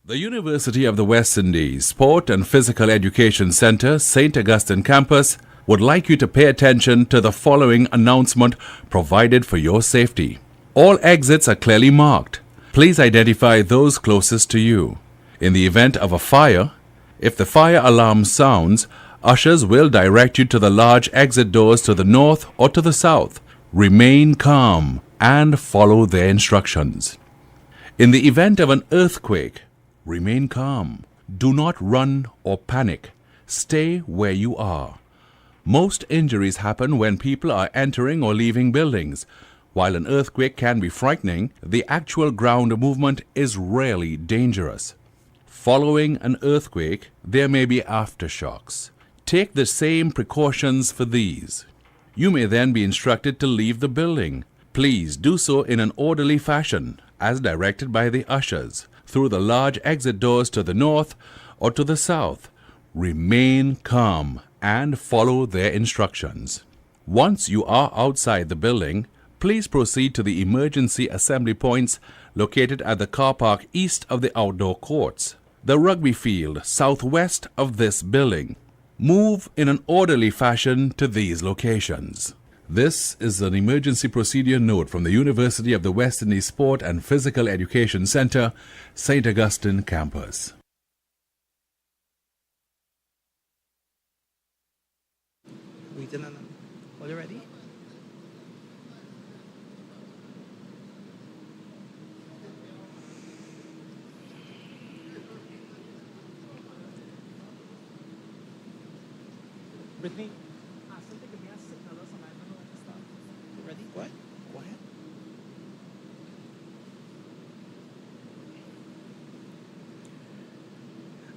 The University of the West Indies Sport and Physical Education Center, St. Augustine Campus, would like you to pay attention to the following announcement provided for your safety. All exits are clearly marked. Please identify those closest to you. In the event of a fire, if the fire alarm sounds, ushers will direct you to the large exit doors to the north or to the south. Remain calm and follow their instructions. In the event of an earthquake, remain calm. Do not run or panic. Stay where you are. Most injuries happen when people are entering or leaving buildings. While an earthquake can be frightening, the actual ground movement is rarely dangerous. Following an earthquake, there may be aftershocks. Take the same precautions for these. You may then be instructed to leave the building. Please do so in an orderly fashion, as directed by the ushers, through the large exit doors to the north or to the south. Remain calm and follow their instructions. Once you are outside the building, please proceed to the emergency assembly points located at the car park east of the outdoor courts, the rugby field southwest of this building. Move in an orderly fashion to these locations. This is an emergency procedure note from the University of the West Indies Sport and Physical Education Center, St. Augustine Campus. Are you ready? Brittany? Ready? What? Go ahead.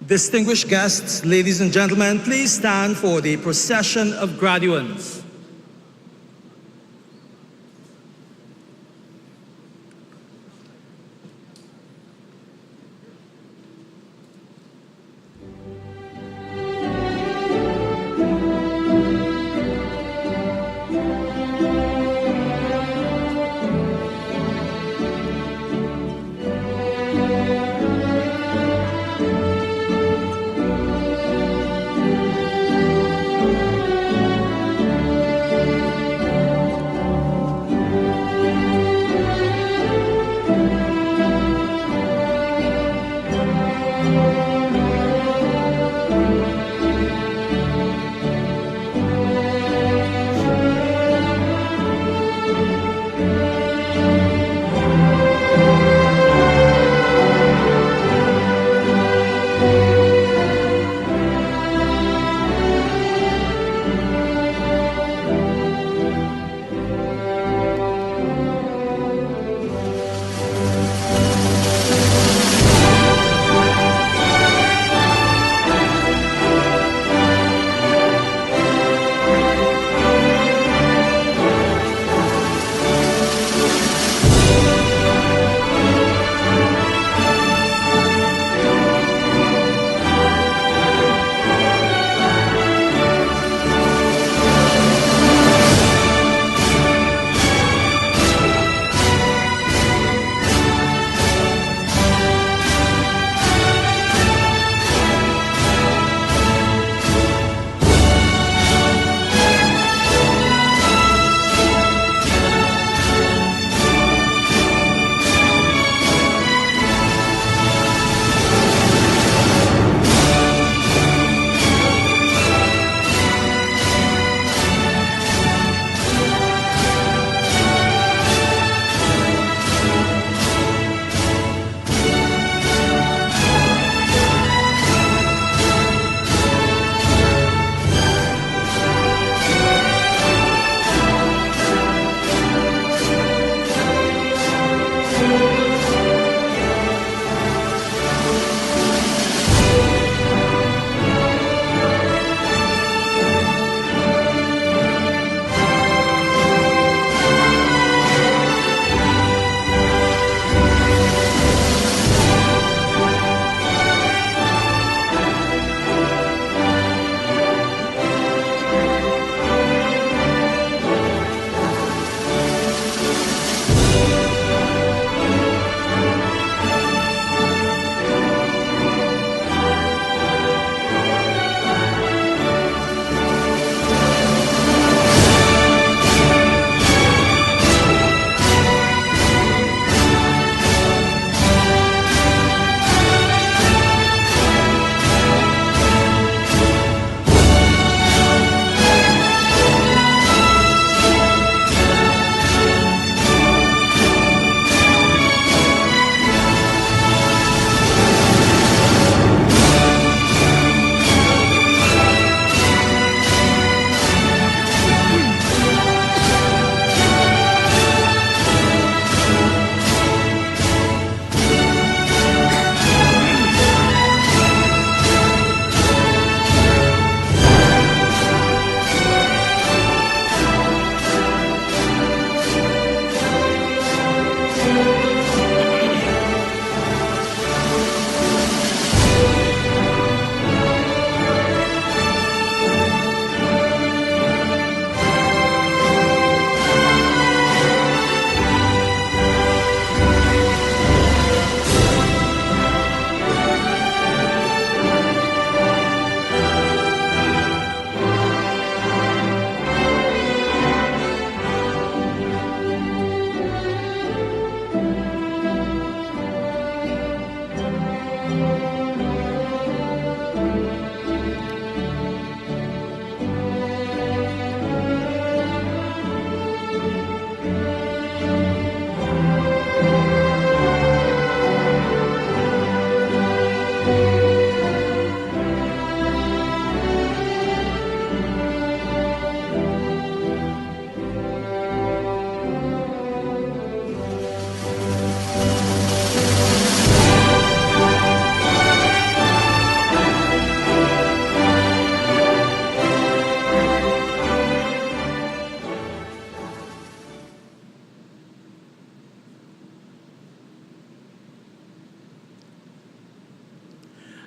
Distinguished guests, ladies and gentlemen, please stand for the procession of graduands.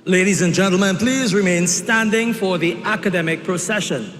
Ladies and gentlemen, please remain standing for the academic procession.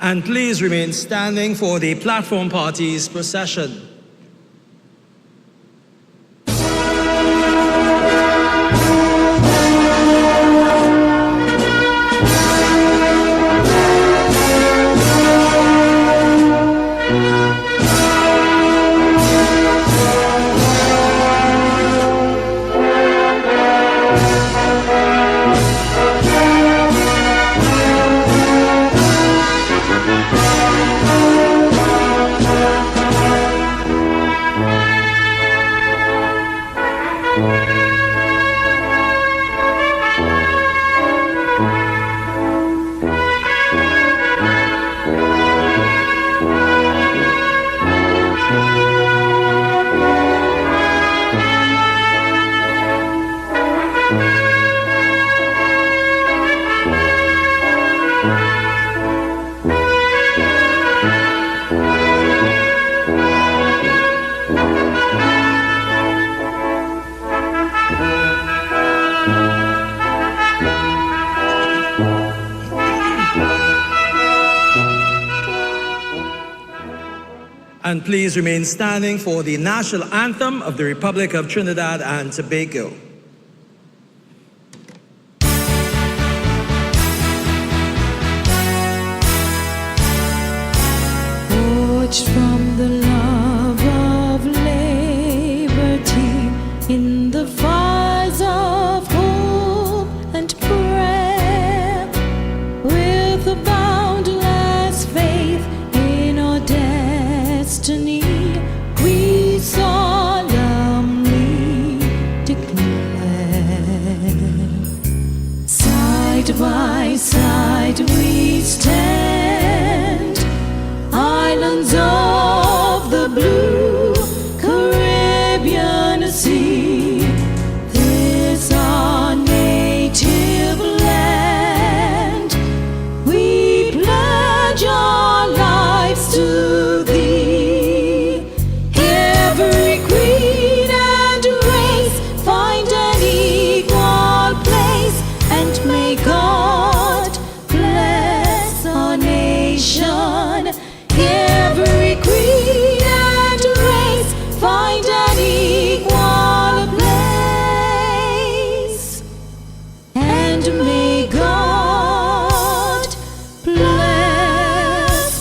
And please remain standing for the platform party's procession. And please remain standing for the national anthem of the Republic of Trinidad and Tobago. Forged from the love of liberty in the fires of hope and prayer, with a boundless faith in our destiny, we solemnly declare. Side by side we stand, islands of the blue Caribbean Sea. This our native land. We pledge our lives to thee. Every creed and race find an equal place, and may God bless our nation. Every creed and race find an equal place, and may God bless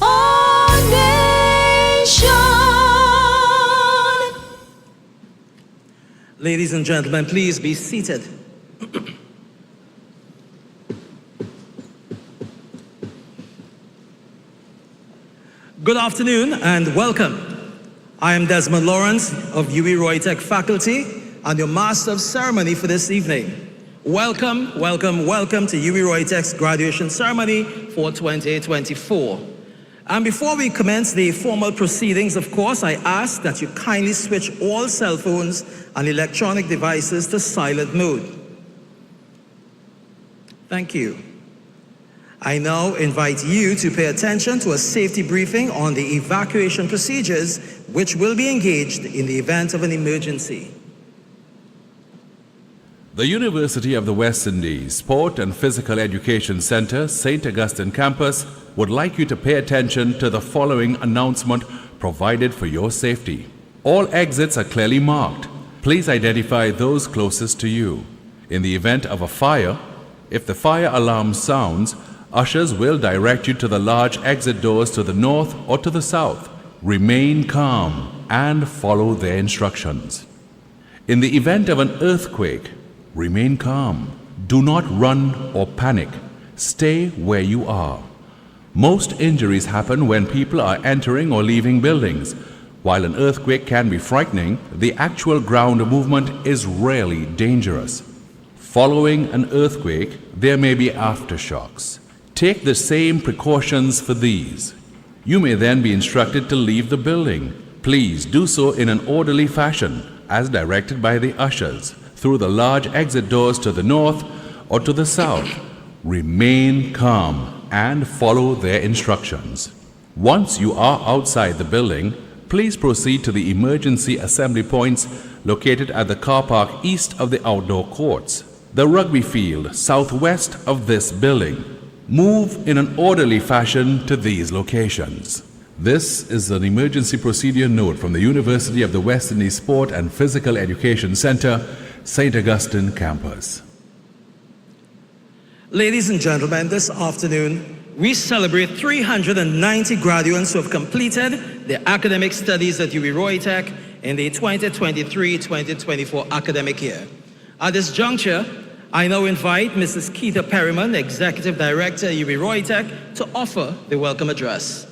our nation. Ladies and gentlemen, please be seated. Good afternoon and welcome. I am Desmond Lawrence of UWI-ROYTEC faculty and your Master of Ceremony for this evening. Welcome, welcome, welcome to UWI-ROYTEC's graduation ceremony for 2024. And before we commence the formal proceedings, of course, I ask that you kindly switch all cell phones and electronic devices to silent mode. Thank you. I now invite you to pay attention to a safety briefing on the evacuation procedures which will be engaged in the event of an emergency. The University of the West Indies Sport and Physical Education Center, St. Augustine Campus, would like you to pay attention to the following announcement provided for your safety. All exits are clearly marked. Please identify those closest to you. In the event of a fire, if the fire alarm sounds, ushers will direct you to the large exit doors to the north or to the south. Remain calm and follow their instructions. In the event of an earthquake, remain calm. Do not run or panic. Stay where you are. Most injuries happen when people are entering or leaving buildings. While an earthquake can be frightening, the actual ground movement is rarely dangerous. Following an earthquake, there may be aftershocks. Take the same precautions for these. You may then be instructed to leave the building. Please do so in an orderly fashion, as directed by the ushers, through the large exit doors to the north or to the south. Remain calm and follow their instructions. Once you are outside the building, please proceed to the emergency assembly points located at the car park east of the outdoor courts, the rugby field southwest of this building. Move in an orderly fashion to these locations. This is an emergency procedure note from the University of the West Indies Sport and Physical Education Center, St. Augustine Campus. Ladies and gentlemen, this afternoon, we celebrate 390 graduates who have completed their academic studies at UWI-ROYTEC in the 2023-2024 academic year. At this juncture, I now invite Mrs. Keita Perryman, Executive Director at UWI-ROYTEC, to offer the welcome address.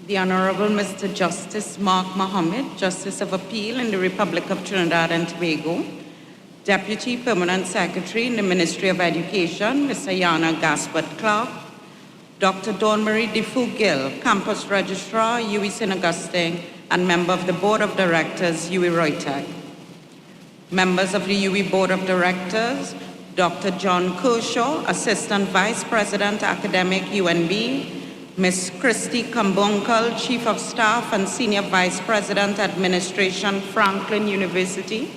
The Honorable Mr. Justice Mark Mohammed, Justice of Appeal in the Republic of Trinidad and Tobago, Deputy Permanent Secretary in the Ministry of Education, Ms. Ayana Gaspard-Clark, Dr. Dawn Marie Defoe-Gill, Campus Registrar, UWI St. Augustine, and Member of the Board of Directors, UWI-ROYTEC. Members of the UWI Board of Directors, Dr. John Kershaw, Assistant Vice President, Academic, UNB, Ms. Christy Kambunkal, Chief of Staff and Senior Vice President, Administration, Franklin University,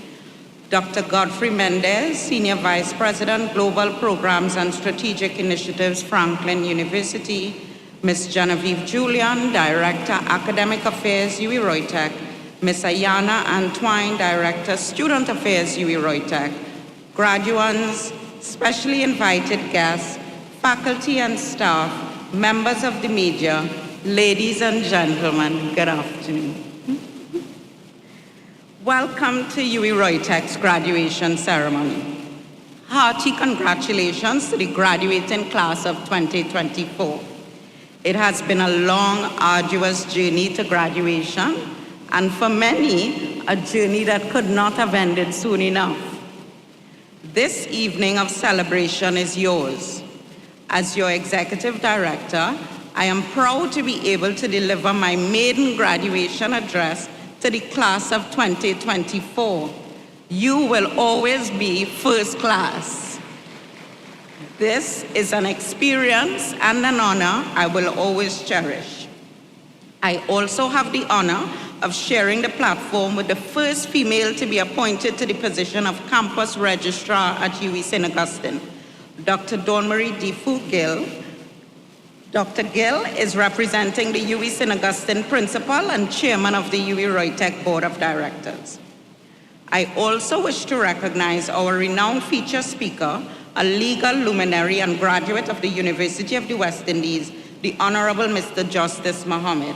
Dr. Godfrey Mendez, Senior Vice President, Global Programs and Strategic Initiatives, Franklin University, Ms. Genevieve Julian, Director, Academic Affairs, UWI-ROYTEC, Ms. Ayana Antoine, Director, Student Affairs, UWI-ROYTEC, graduands, specially invited guests, faculty and staff, members of the media, ladies and gentlemen, good afternoon. Welcome to UWI-ROYTEC's graduation ceremony. Hearty congratulations to the graduating class of 2024. It has been a long, arduous journey to graduation, and for many, a journey that could not have ended soon enough. This evening of celebration is yours. As your Executive Director, I am proud to be able to deliver my maiden graduation address to the class of 2024. You will always be first class. This is an experience and an honor I will always cherish. I also have the honor of sharing the platform with the first female to be appointed to the position of Campus Registrar at UWI St. Augustine, Dr. Dawn Marie Defoe-Gill. Dr. Gill is representing the UWI St. Augustine Principal and Chairman of the UWI-ROYTEC Board of Directors. I also wish to recognize our renowned feature speaker, a legal luminary and graduate of the University of the West Indies, the Honorable Mr. Justice Mohammed.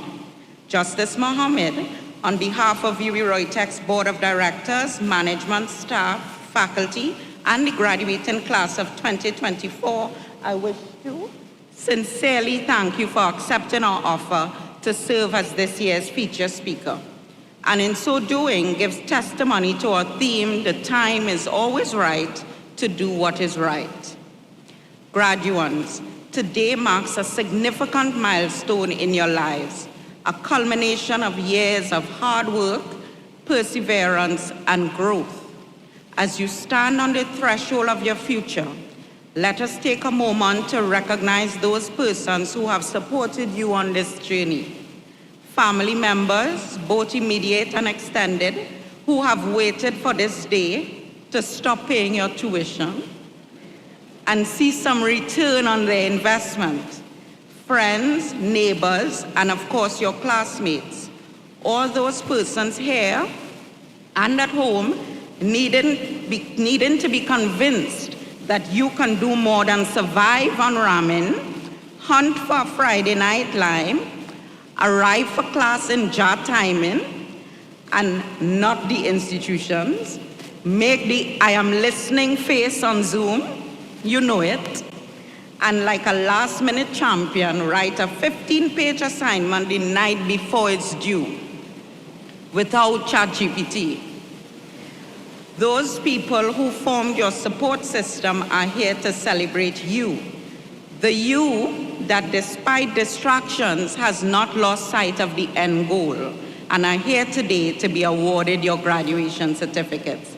Justice Mohammed, on behalf of UWI-ROYTEC's Board of Directors, management, staff, faculty, and the graduating class of 2024, I wish to sincerely thank you for accepting our offer to serve as this year's feature speaker. And in so doing, gives testimony to our theme, the time is always right to do what is right. Graduands, today marks a significant milestone in your lives, a culmination of years of hard work, perseverance, and growth. As you stand on the threshold of your future, let us take a moment to recognize those persons who have supported you on this journey. Family members, both immediate and extended, who have waited for this day to stop paying your tuition and see some return on their investment. Friends, neighbors, and of course your classmates. All those persons here and at home needing to be convinced that you can do more than survive on ramen, hunt for a Friday night lime, arrive for class in jar timing, and not the institutions, make the I am listening face on Zoom, you know it, and like a last-minute champion, write a 15-page assignment the night before it's due without ChatGPT. Those people who formed your support system are here to celebrate you. The you that despite distractions has not lost sight of the end goal and are here today to be awarded your graduation certificates.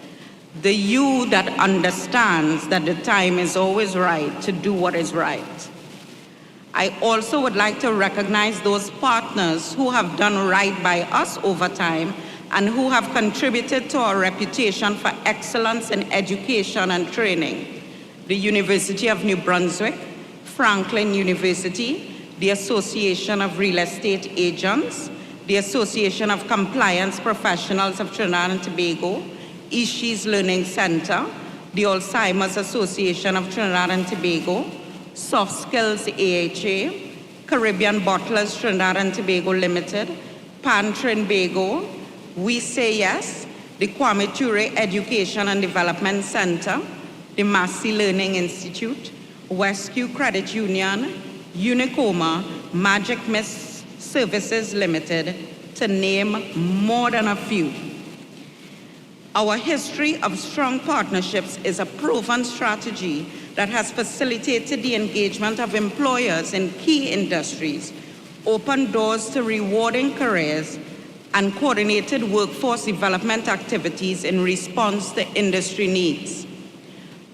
The you that understands that the time is always right to do what is right. I also would like to recognize those partners who have done right by us over time and who have contributed to our reputation for excellence in education and training. The University of New Brunswick, Franklin University, the Association of Real Estate Agents, the Association of Compliance Professionals of Trinidad and Tobago, Ishi's Learning Center, the Alzheimer's Association of Trinidad and Tobago, Soft Skills AHA, Caribbean Bottlers Trinidad and Tobago Limited, Pan Trinbago, We Say Yes, the Kwame Ture Education and Development Center, the Massey Learning Institute, Westview Credit Union, Unicoma, Magic Mist Services Limited, to name more than a few. Our history of strong partnerships is a proven strategy that has facilitated the engagement of employers in key industries, opened doors to rewarding careers, and coordinated workforce development activities in response to industry needs.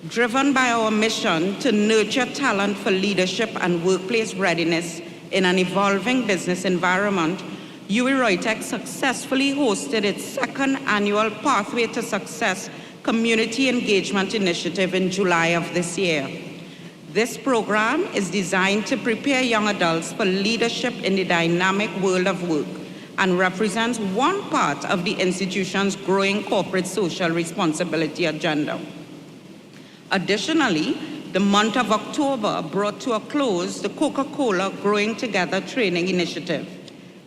Driven by our mission to nurture talent for leadership and workplace readiness in an evolving business environment, UWI-ROYTEC successfully hosted its second annual Pathway to Success Community Engagement Initiative in July of this year. This program is designed to prepare young adults for leadership in the dynamic world of work and represents one part of the institution's growing corporate social responsibility agenda. Additionally, the month of October brought to a close the Coca-Cola Growing Together Training Initiative.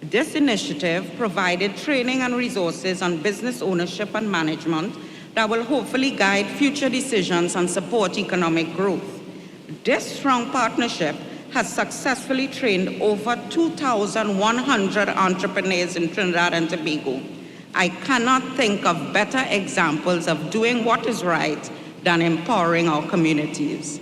This initiative provided training and resources on business ownership and management that will hopefully guide future decisions and support economic growth. This strong partnership has successfully trained over 2,100 entrepreneurs in Trinidad and Tobago. I cannot think of better examples of doing what is right than empowering our communities.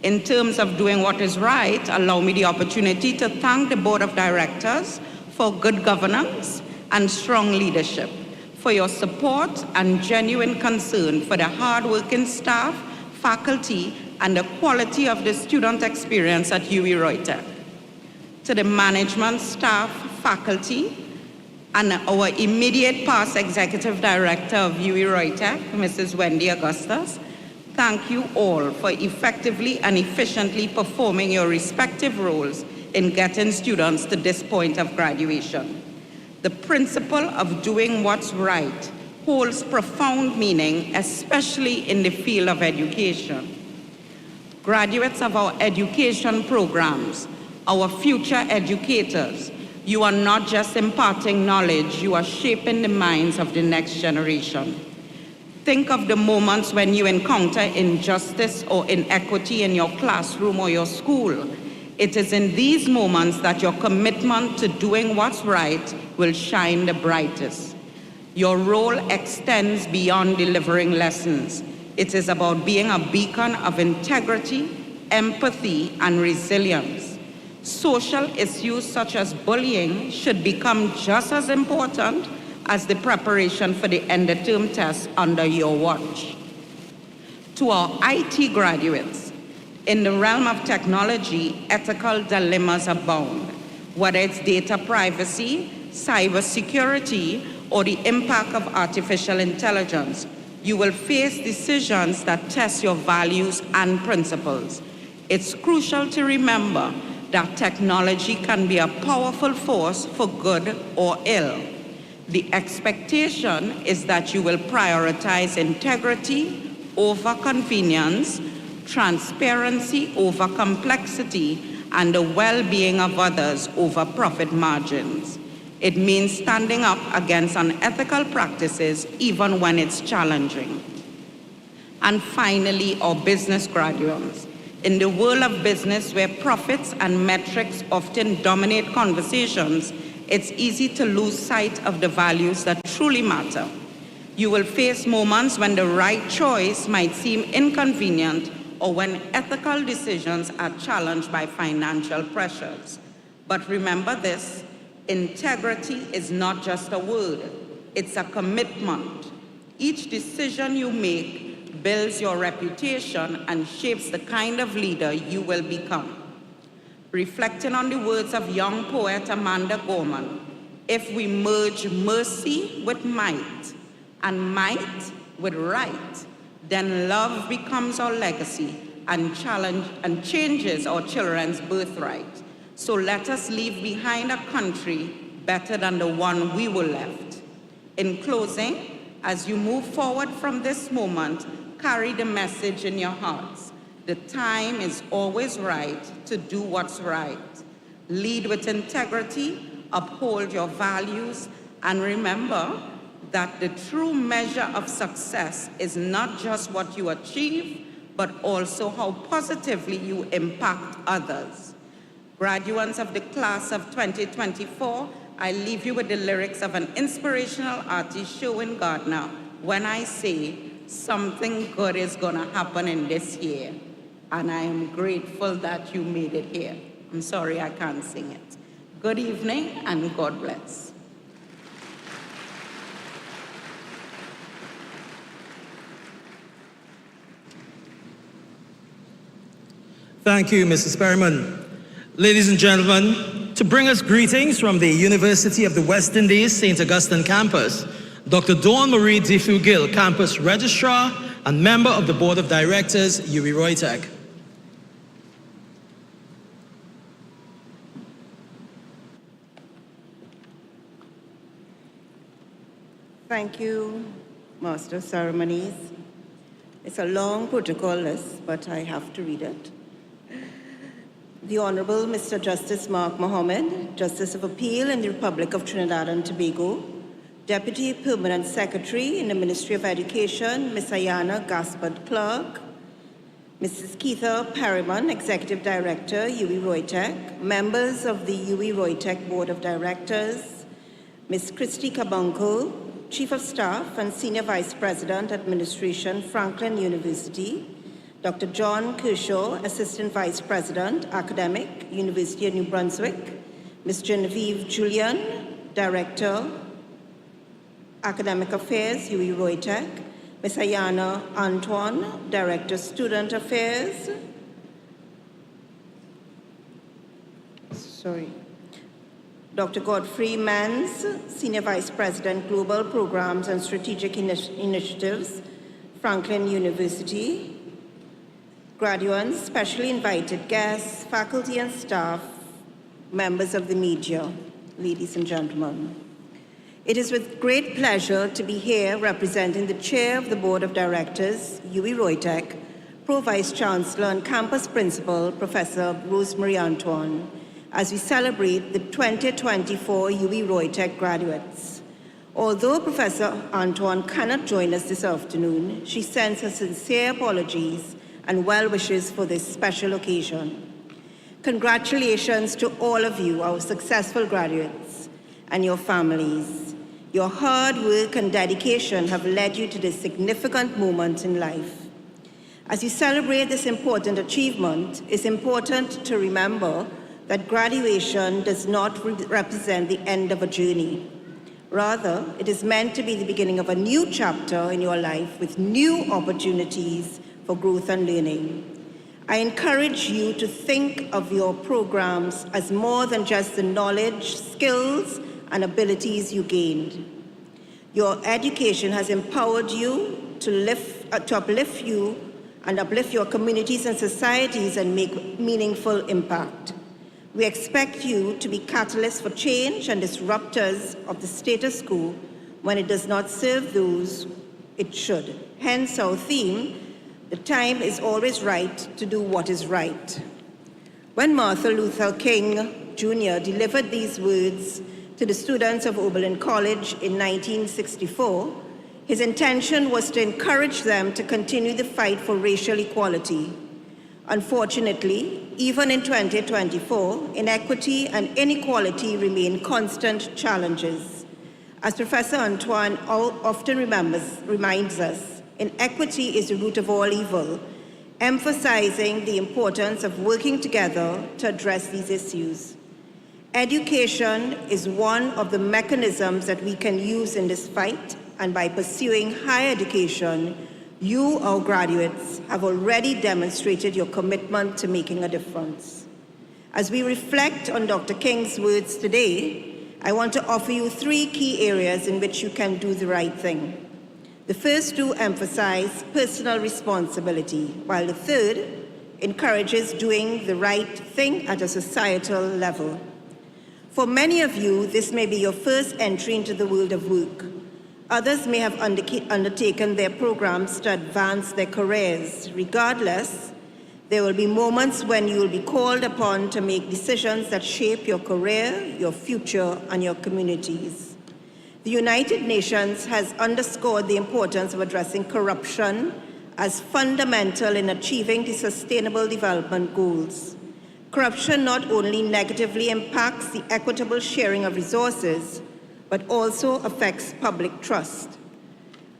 In terms of doing what is right, allow me the opportunity to thank the Board of Directors for good governance and strong leadership, for your support and genuine concern for the hardworking staff, faculty, and the quality of the student experience at UWI-ROYTEC. To the management, staff, faculty, and our immediate past Executive Director of UWI-ROYTEC, Mrs. Wendy Augustus, thank you all for effectively and efficiently performing your respective roles in getting students to this point of graduation. The principle of doing what's right holds profound meaning, especially in the field of education. Graduates of our education programs, our future educators, you are not just imparting knowledge, you are shaping the minds of the next generation. Think of the moments when you encounter injustice or inequity in your classroom or your school. It is in these moments that your commitment to doing what's right will shine the brightest. Your role extends beyond delivering lessons. It is about being a beacon of integrity, empathy, and resilience. Social issues such as bullying should become just as important as the preparation for the end-of-term test under your watch. To our IT graduates, in the realm of technology, ethical dilemmas abound, whether it's data privacy, cybersecurity, or the impact of artificial intelligence. You will face decisions that test your values and principles. It's crucial to remember that technology can be a powerful force for good or ill. The expectation is that you will prioritize integrity over convenience, transparency over complexity, and the well-being of others over profit margins. It means standing up against unethical practices even when it's challenging. And finally, our business graduates. In the world of business where profits and metrics often dominate conversations, it's easy to lose sight of the values that truly matter. You will face moments when the right choice might seem inconvenient or when ethical decisions are challenged by financial pressures. But remember this, integrity is not just a word, it's a commitment. Each decision you make builds your reputation and shapes the kind of leader you will become. Reflecting on the words of young poet Amanda Gorman, if we merge mercy with might and might with right, then love becomes our legacy and changes our children's birthright. So let us leave behind a country better than the one we were left. In closing, as you move forward from this moment, carry the message in your hearts. The time is always right to do what's right. Lead with integrity, uphold your values, and remember that the true measure of success is not just what you achieve, but also how positively you impact others. Graduates of the class of 2024, I leave you with the lyrics of an inspirational artist, Sherwin Gardner, when I say, something good is gonna happen in this year, and I am grateful that you made it here. I'm sorry I can't sing it. Good evening, and God bless. Thank you, Mrs. Perriman. Ladies and gentlemen, to bring us greetings from the University of the West Indies, St. Augustine campus, Dr. Dawn Marie Defoe-Gill, campus registrar and member of the board of directors, UWI-ROYTEC. Thank you, Master of Ceremonies. It's a long protocol list, but I have to read it. The Honorable Mr. Justice Mark Mohammed, Justice of Appeal in the Republic of Trinidad and Tobago, Deputy Permanent Secretary in the Ministry of Education, Ms. Ayana Gaspard Clark, Mrs. Keitha Perriman, Executive Director, UWI-ROYTEC, members of the UWI-ROYTEC Board of Directors, Ms. Christy Kabunko, Chief of Staff and Senior Vice President, Administration, Franklin University, Dr. John Kershaw, Assistant Vice President, Academic, University of New Brunswick, Ms. Genevieve Julian, Director, Academic Affairs, UWI-ROYTEC, Ms. Ayana Antoine, Director, Student Affairs, Dr. Godfrey Mans, Senior Vice President, Global Programs and Strategic Initiatives, Franklin University, graduates, specially invited guests, faculty and staff, members of the media, ladies and gentlemen. It is with great pleasure to be here representing the Chair of the Board of Directors, UWI-ROYTEC, Pro Vice Chancellor and Campus Principal, Professor Rosemary Antoine, as we celebrate the 2024 UWI-ROYTEC graduates. Although Professor Antoine cannot join us this afternoon, she sends her sincere apologies and well wishes for this special occasion. Congratulations to all of you, our successful graduates, and your families. Your hard work and dedication have led you to this significant moment in life. As you celebrate this important achievement, it's important to remember that graduation does not represent the end of a journey. Rather, it is meant to be the beginning of a new chapter in your life with new opportunities for growth and learning. I encourage you to think of your programs as more than just the knowledge, skills, and abilities you gained. Your education has empowered you to uplift you and uplift your communities and societies and make meaningful impact. We expect you to be catalysts for change and disruptors of the status quo when it does not serve those it should. Hence our theme, the time is always right to do what is right. When Martin Luther King Jr. delivered these words to the students of Oberlin College in 1964, his intention was to encourage them to continue the fight for racial equality. Unfortunately, even in 2024, inequity and inequality remain constant challenges. As Professor Antoine often reminds us, inequity is the root of all evil, emphasizing the importance of working together to address these issues. Education is one of the mechanisms that we can use in this fight, and by pursuing higher education, you, our graduates, have already demonstrated your commitment to making a difference. As we reflect on Dr. King's words today, I want to offer you 3 key areas in which you can do the right thing. The first 2 emphasize personal responsibility, while the third encourages doing the right thing at a societal level. For many of you, this may be your first entry into the world of work. Others may have undertaken their programs to advance their careers. Regardless, there will be moments when you will be called upon to make decisions that shape your career, your future, and your communities. The United Nations has underscored the importance of addressing corruption as fundamental in achieving the Sustainable Development Goals. Corruption not only negatively impacts the equitable sharing of resources, but also affects public trust.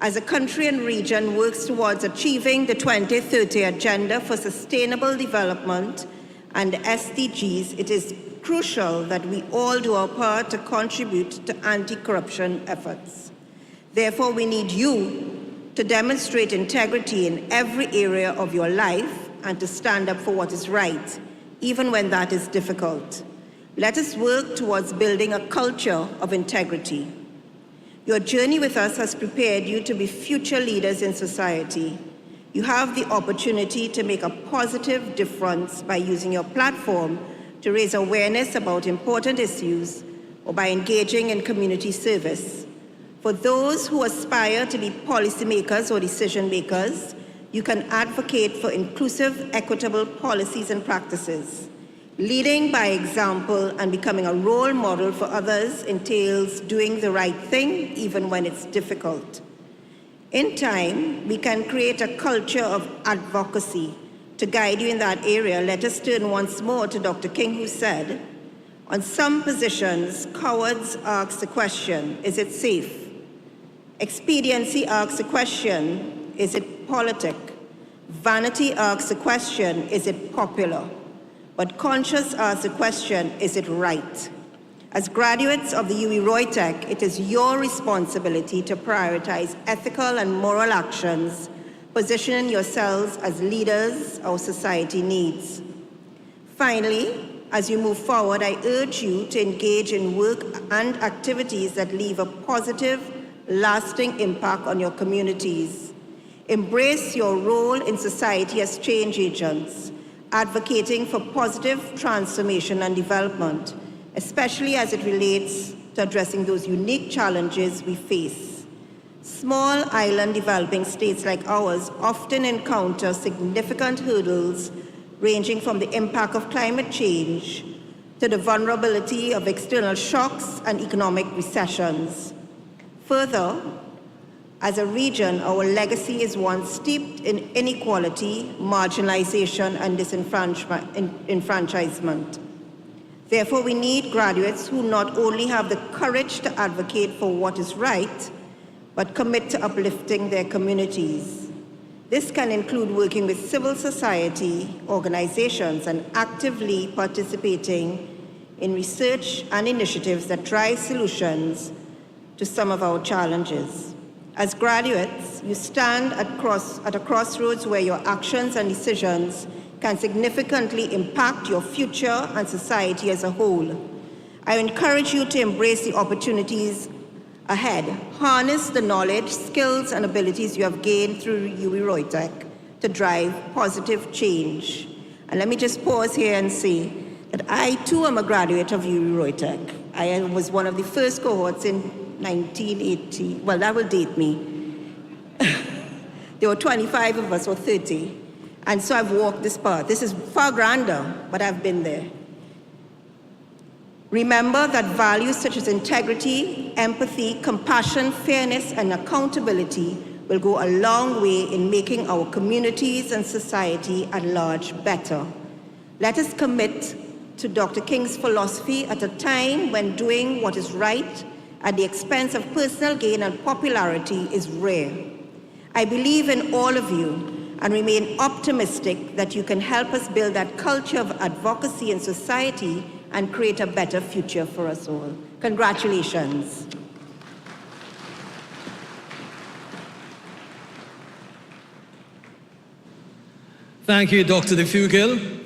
As a country and region works towards achieving the 2030 Agenda for Sustainable Development and the SDGs, it is crucial that we all do our part to contribute to anti-corruption efforts. Therefore, we need you to demonstrate integrity in every area of your life and to stand up for what is right, even when that is difficult. Let us work towards building a culture of integrity. Your journey with us has prepared you to be future leaders in society. You have the opportunity to make a positive difference by using your platform to raise awareness about important issues or by engaging in community service. For those who aspire to be policymakers or decision makers, you can advocate for inclusive, equitable policies and practices. Leading by example and becoming a role model for others entails doing the right thing even when it's difficult. In time, we can create a culture of advocacy. To guide you in that area, let us turn once more to Dr. King, who said, on some positions, cowards ask the question, is it safe? Expediency asks the question, is it politic? Vanity asks the question, is it popular? But conscience asks the question, is it right? As graduates of the UWI-ROYTEC, it is your responsibility to prioritize ethical and moral actions, positioning yourselves as leaders our society needs. Finally, as you move forward, I urge you to engage in work and activities that leave a positive, lasting impact on your communities. Embrace your role in society as change agents, advocating for positive transformation and development, especially as it relates to addressing those unique challenges we face. Small island developing states like ours often encounter significant hurdles ranging from the impact of climate change to the vulnerability of external shocks and economic recessions. Further, as a region, our legacy is one steeped in inequality, marginalization, and disenfranchisement. Therefore, we need graduates who not only have the courage to advocate for what is right, but commit to uplifting their communities. This can include working with civil society organizations and actively participating in research and initiatives that drive solutions to some of our challenges. As graduates, you stand at a crossroads where your actions and decisions can significantly impact your future and society as a whole. I encourage you to embrace the opportunities ahead. Harness the knowledge, skills, and abilities you have gained through UWI-ROYTEC to drive positive change. And let me just pause here and say that I too am a graduate of UWI-ROYTEC. I was one of the first cohorts in 1980. Well, that will date me. There were 25 of us, or 30. And so I've walked this path. This is far grander, but I've been there. Remember that values such as integrity, empathy, compassion, fairness, and accountability will go a long way in making our communities and society at large better. Let us commit to Dr. King's philosophy at a time when doing what is right at the expense of personal gain and popularity is rare. I believe in all of you and remain optimistic that you can help us build that culture of advocacy in society and create a better future for us all. Congratulations. Thank you, Dr. DeFugel.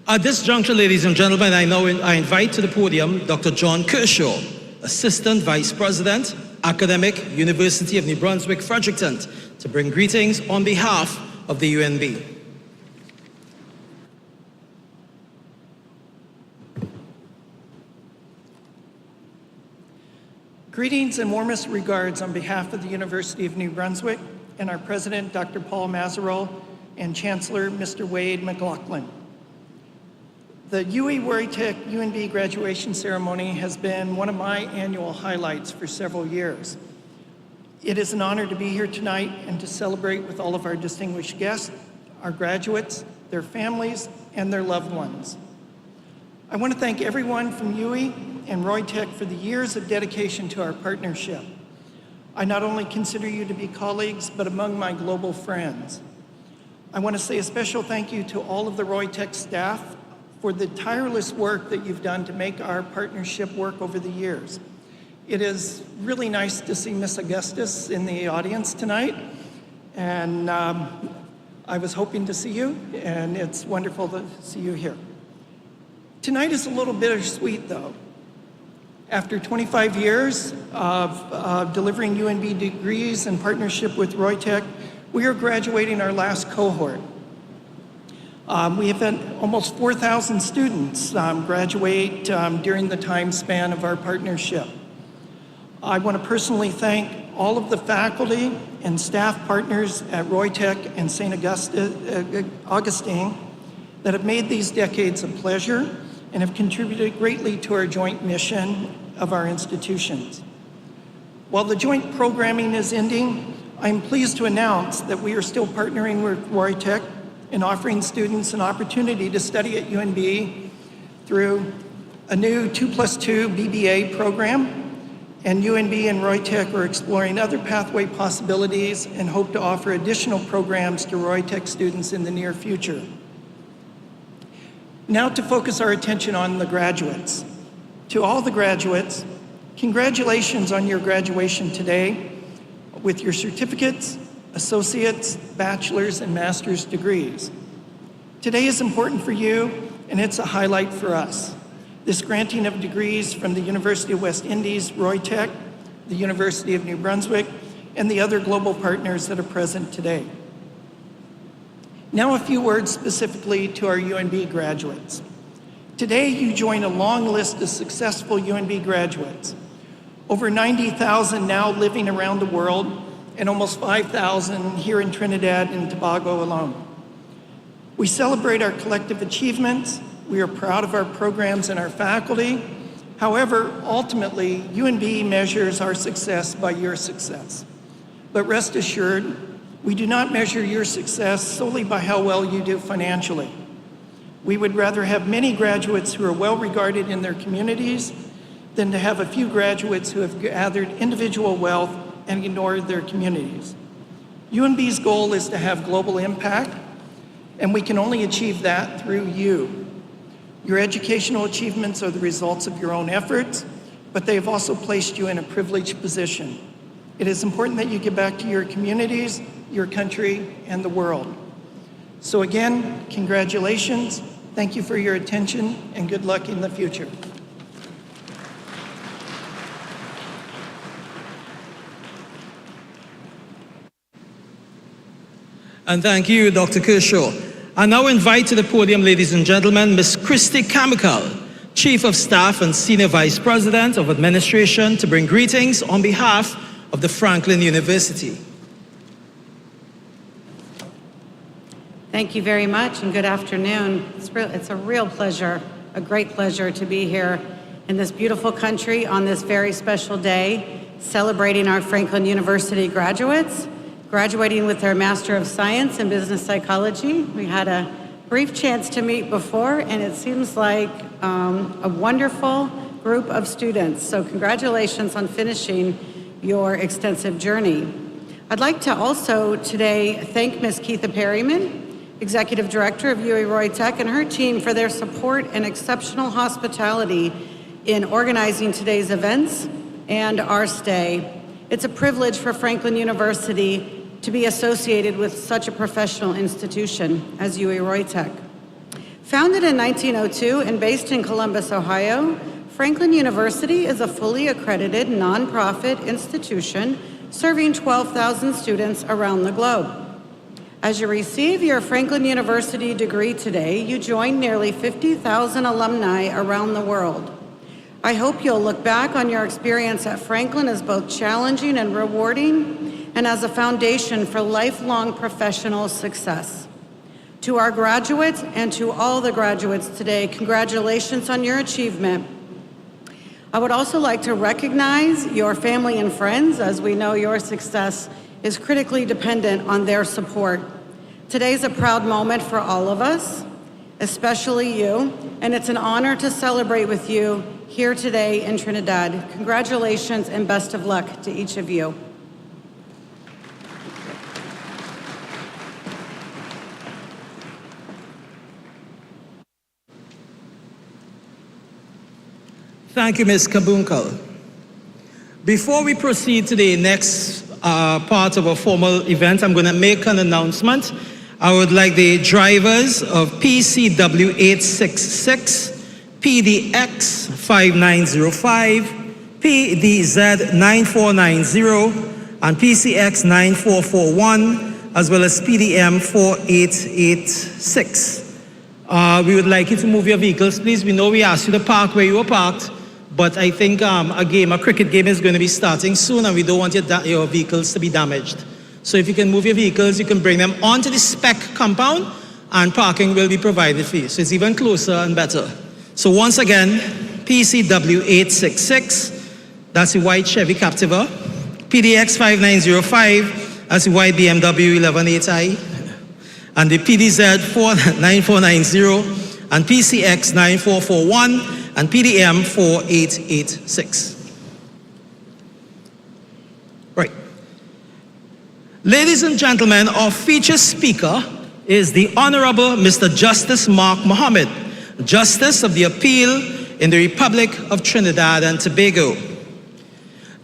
At this juncture, ladies and gentlemen, I invite to the podium Dr. John Kershaw, Assistant Vice President, Academic, University of New Brunswick, Fredericton, to bring greetings on behalf of the UNB. Greetings and warmest regards on behalf of the University of New Brunswick and our President, Dr. Paul Mazerol, and Chancellor, Mr. Wade McLaughlin. The UWI-ROYTEC UNB graduation ceremony has been one of my annual highlights for several years. It is an honor to be here tonight and to celebrate with all of our distinguished guests, our graduates, their families, and their loved ones. I want to thank everyone from UWI and ROYTEC for the years of dedication to our partnership. I not only consider you to be colleagues, but among my global friends. I want to say a special thank you to all of the ROYTEC staff for the tireless work that you've done to make our partnership work over the years. It is really nice to see Miss Augustus in the audience tonight, and I was hoping to see you, and it's wonderful to see you here. Tonight is a little bittersweet, though. After 25 years of delivering UNB degrees in partnership with ROYTEC, we are graduating our last cohort. We have had almost 4,000 students graduate during the time span of our partnership. I want to personally thank all of the faculty and staff partners at ROYTEC and St. Augustine that have made these decades a pleasure and have contributed greatly to our joint mission of our institutions. While the joint programming is ending, I'm pleased to announce that we are still partnering with ROYTEC in offering students an opportunity to study at UNB through a new 2+2 BBA program, and UNB and ROYTEC are exploring other pathway possibilities and hope to offer additional programs to ROYTEC students in the near future. Now to focus our attention on the graduates. To all the graduates, congratulations on your graduation today with your certificates, associates, bachelor's, and master's degrees. Today is important for you, and it's a highlight for us. This granting of degrees from the University of West Indies, ROYTEC, the University of New Brunswick, and the other global partners that are present today. Now a few words specifically to our UNB graduates. Today you join a long list of successful UNB graduates. Over 90,000 now living around the world, and almost 5,000 here in Trinidad and Tobago alone. We celebrate our collective achievements. We are proud of our programs and our faculty. However, ultimately, UNB measures our success by your success. But rest assured, we do not measure your success solely by how well you do financially. We would rather have many graduates who are well regarded in their communities than to have a few graduates who have gathered individual wealth and ignored their communities. UNB's goal is to have global impact, and we can only achieve that through you. Your educational achievements are the results of your own efforts, but they have also placed you in a privileged position. It is important that you give back to your communities, your country, and the world. So again, congratulations, thank you for your attention, and good luck in the future. And thank you, Dr. Kershaw. I now invite to the podium, ladies and gentlemen, Ms. Christy Kamikal, Chief of Staff and Senior Vice President of Administration, to bring greetings on behalf of the Franklin University. Thank you very much and good afternoon. It's a real pleasure, a great pleasure to be here in this beautiful country on this very special day, celebrating our Franklin University graduates, graduating with their Master of Science in Business Psychology. We had a brief chance to meet before, and it seems like a wonderful group of students. So congratulations on finishing your extensive journey. I'd like to also today thank Ms. Keitha Perryman, Executive Director of UWI-ROYTEC, and her team for their support and exceptional hospitality in organizing today's events and our stay. It's a privilege for Franklin University to be associated with such a professional institution as UWI-ROYTEC. Founded in 1902 and based in Columbus, Ohio, Franklin University is a fully accredited nonprofit institution serving 12,000 students around the globe. As you receive your Franklin University degree today, you join nearly 50,000 alumni around the world. I hope you'll look back on your experience at Franklin as both challenging and rewarding, and as a foundation for lifelong professional success. To our graduates and to all the graduates today, congratulations on your achievement. I would also like to recognize your family and friends, as we know your success is critically dependent on their support. Today's a proud moment for all of us, especially you, and it's an honor to celebrate with you here today in Trinidad. Congratulations and best of luck to each of you. Thank you, Ms. Kabunkal. Before we proceed to the next part of our formal event, I'm going to make an announcement. I would like the drivers of PCW 866, PDX 5905, PDZ 9490, and PCX 9441, as well as PDM 4886. We would like you to move your vehicles, please. We know we asked you to park where you were parked, but I think a cricket game is going to be starting soon, and we don't want your vehicles to be damaged. So if you can move your vehicles, you can bring them onto the spec compound, and parking will be provided for you. So it's even closer and better. So once again, PCW 866, that's the white Chevy Captiva. PDX 5905, that's the white BMW 118i. And the PDZ 9490, and PCX 9441, and PDM 4886. Right. Ladies and gentlemen, our featured speaker is the Honorable Mr. Justice Mark Mohammed, Justice of the Appeal in the Republic of Trinidad and Tobago.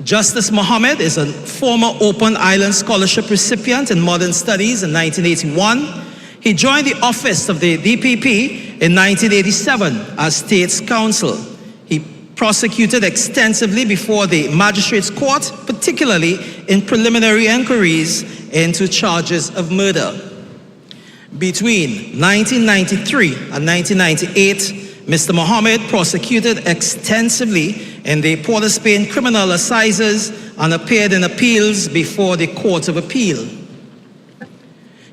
Justice Mohammed is a former Open Island Scholarship recipient in Modern Studies in 1981. He joined the office of the DPP in 1987 as State's Counsel. He prosecuted extensively before the Magistrates Court, particularly in preliminary inquiries into charges of murder. Between 1993 and 1998, Mr. Mohammed prosecuted extensively in the Port of Spain criminal assizes and appeared in appeals before the Court of Appeal.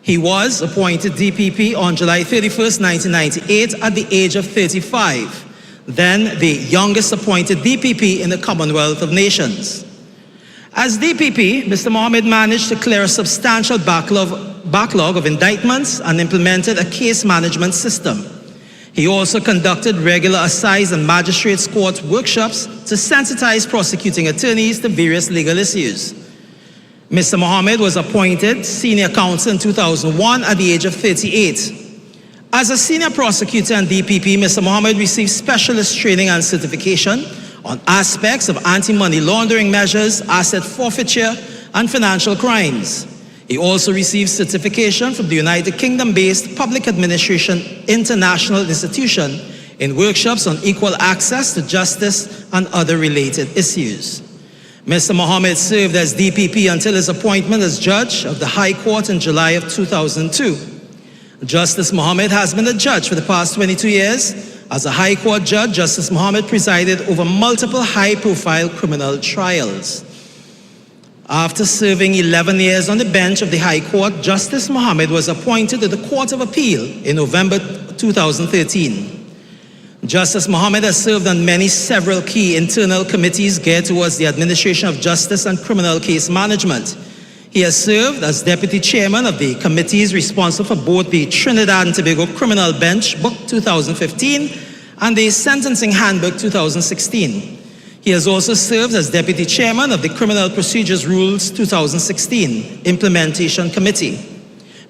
He was appointed DPP on July 31st, 1998 at the age of 35, then the youngest appointed DPP in the Commonwealth of Nations. As DPP, Mr. Mohammed managed to clear a substantial backlog of indictments and implemented a case management system. He also conducted regular assize and magistrates court workshops to sensitize prosecuting attorneys to various legal issues. Mr. Mohammed was appointed senior counsel in 2001 at the age of 38. As a senior prosecutor and DPP, Mr. Mohammed received specialist training and certification on aspects of anti-money laundering measures, asset forfeiture, and financial crimes. He also received certification from the United Kingdom-based Public Administration International Institution in workshops on equal access to justice and other related issues. Mr. Mohammed served as DPP until his appointment as judge of the High Court in July of 2002. Justice Mohammed has been a judge for the past 22 years. As a High Court judge, Justice Mohammed presided over multiple high-profile criminal trials. After serving 11 years on the bench of the High Court, Justice Mohammed was appointed to the Court of Appeal in November 2013. Justice Mohammed has served on several key internal committees geared towards the administration of justice and criminal case management. He has served as deputy chairman of the committees responsible for both the Trinidad and Tobago Criminal Bench Book 2015 and the Sentencing Handbook 2016. He has also served as deputy chairman of the Criminal Procedures Rules 2016 Implementation Committee.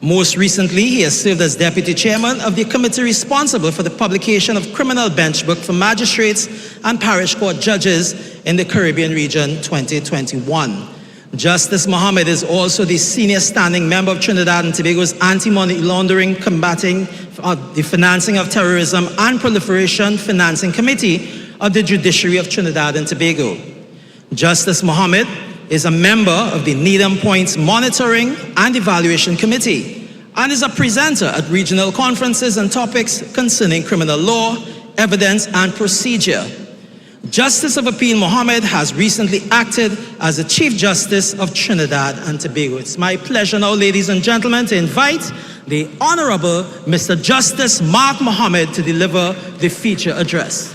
Most recently, he has served as deputy chairman of the committee responsible for the publication of Criminal Bench Book for magistrates and parish court judges in the Caribbean region 2021. Justice Mohammed is also the senior standing member of Trinidad and Tobago's Anti-Money Laundering, Combating the Financing of Terrorism and Proliferation Financing Committee of the Judiciary of Trinidad and Tobago. Justice Mohammed is a member of the Needham Points Monitoring and Evaluation Committee and is a presenter at regional conferences on topics concerning criminal law, evidence, and procedure. Justice of Appeal Mohammed has recently acted as the Chief Justice of Trinidad and Tobago. It's my pleasure now, ladies and gentlemen, to invite the Honorable Mr. Justice Mark Mohammed to deliver the feature address.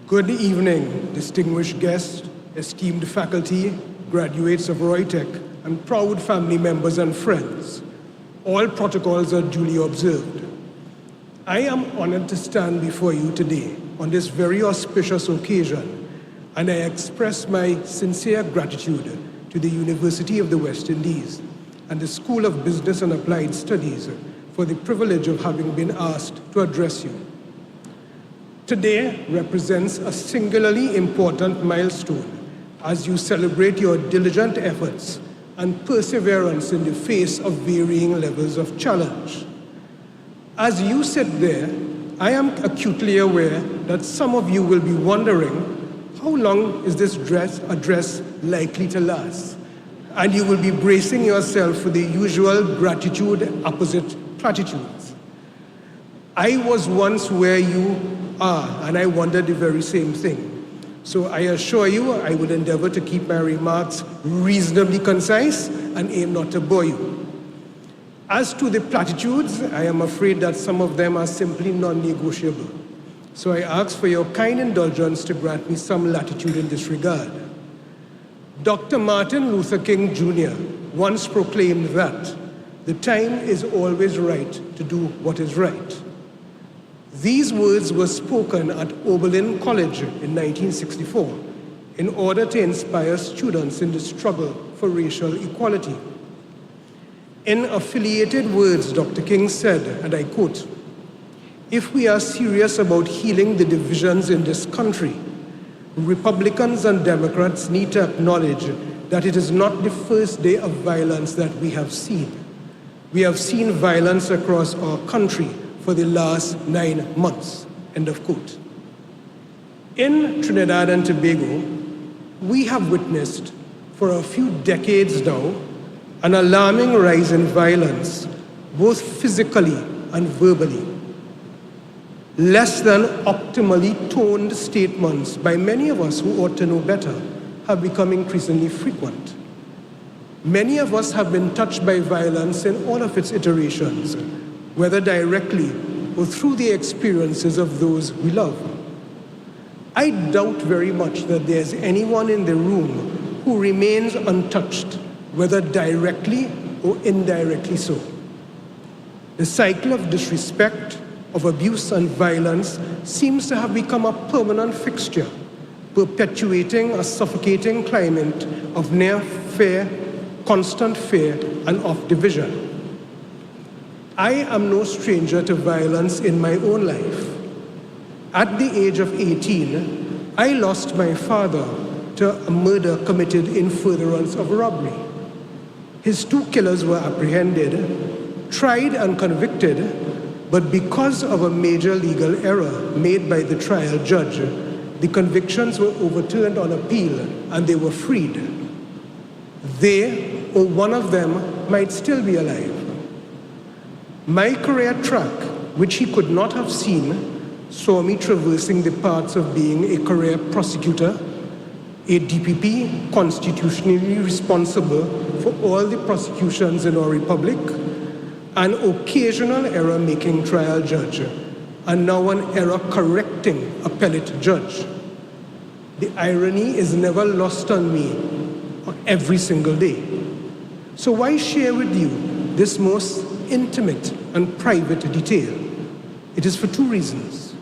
Good evening, distinguished guests, esteemed faculty, graduates of ROYTEC, and proud family members and friends. All protocols are duly observed. I am honored to stand before you today on this very auspicious occasion, and I express my sincere gratitude to the University of the West Indies and the School of Business and Applied Studies for the privilege of having been asked to address you. Today represents a singularly important milestone as you celebrate your diligent efforts and perseverance in the face of varying levels of challenge. As you sit there, I am acutely aware that some of you will be wondering, how long is this address likely to last? And you will be bracing yourself for the usual gratitude opposite platitudes. I was once where you are, and I wondered the very same thing. So I assure you, I will endeavor to keep my remarks reasonably concise and aim not to bore you. As to the platitudes, I am afraid that some of them are simply non-negotiable. So I ask for your kind indulgence to grant me some latitude in this regard. Dr. Martin Luther King Jr. once proclaimed that the time is always right to do what is right. These words were spoken at Oberlin College in 1964 in order to inspire students in the struggle for racial equality. In affiliated words, Dr. King said, and I quote, "If we are serious about healing the divisions in this country, Republicans and Democrats need to acknowledge that it is not the first day of violence that we have seen. We have seen violence across our country for the last 9 months," end of quote. In Trinidad and Tobago, we have witnessed for a few decades now an alarming rise in violence, both physically and verbally. Less than optimally toned statements by many of us who ought to know better have become increasingly frequent. Many of us have been touched by violence in all of its iterations, whether directly or through the experiences of those we love. I doubt very much that there's anyone in the room who remains untouched, whether directly or indirectly so. The cycle of disrespect, of abuse and violence seems to have become a permanent fixture, perpetuating a suffocating climate of near fear, constant fear, and of division. I am no stranger to violence in my own life. At the age of 18, I lost my father to a murder committed in furtherance of robbery. His two killers were apprehended, tried and convicted, but because of a major legal error made by the trial judge, the convictions were overturned on appeal and they were freed. They, or one of them, might still be alive. My career track, which he could not have seen, saw me traversing the paths of being a career prosecutor, a DPP constitutionally responsible for all the prosecutions in our republic, an occasional error-making trial judge, and now an error-correcting appellate judge. The irony is never lost on me every single day. So why share with you this most intimate and private detail? It is for two reasons.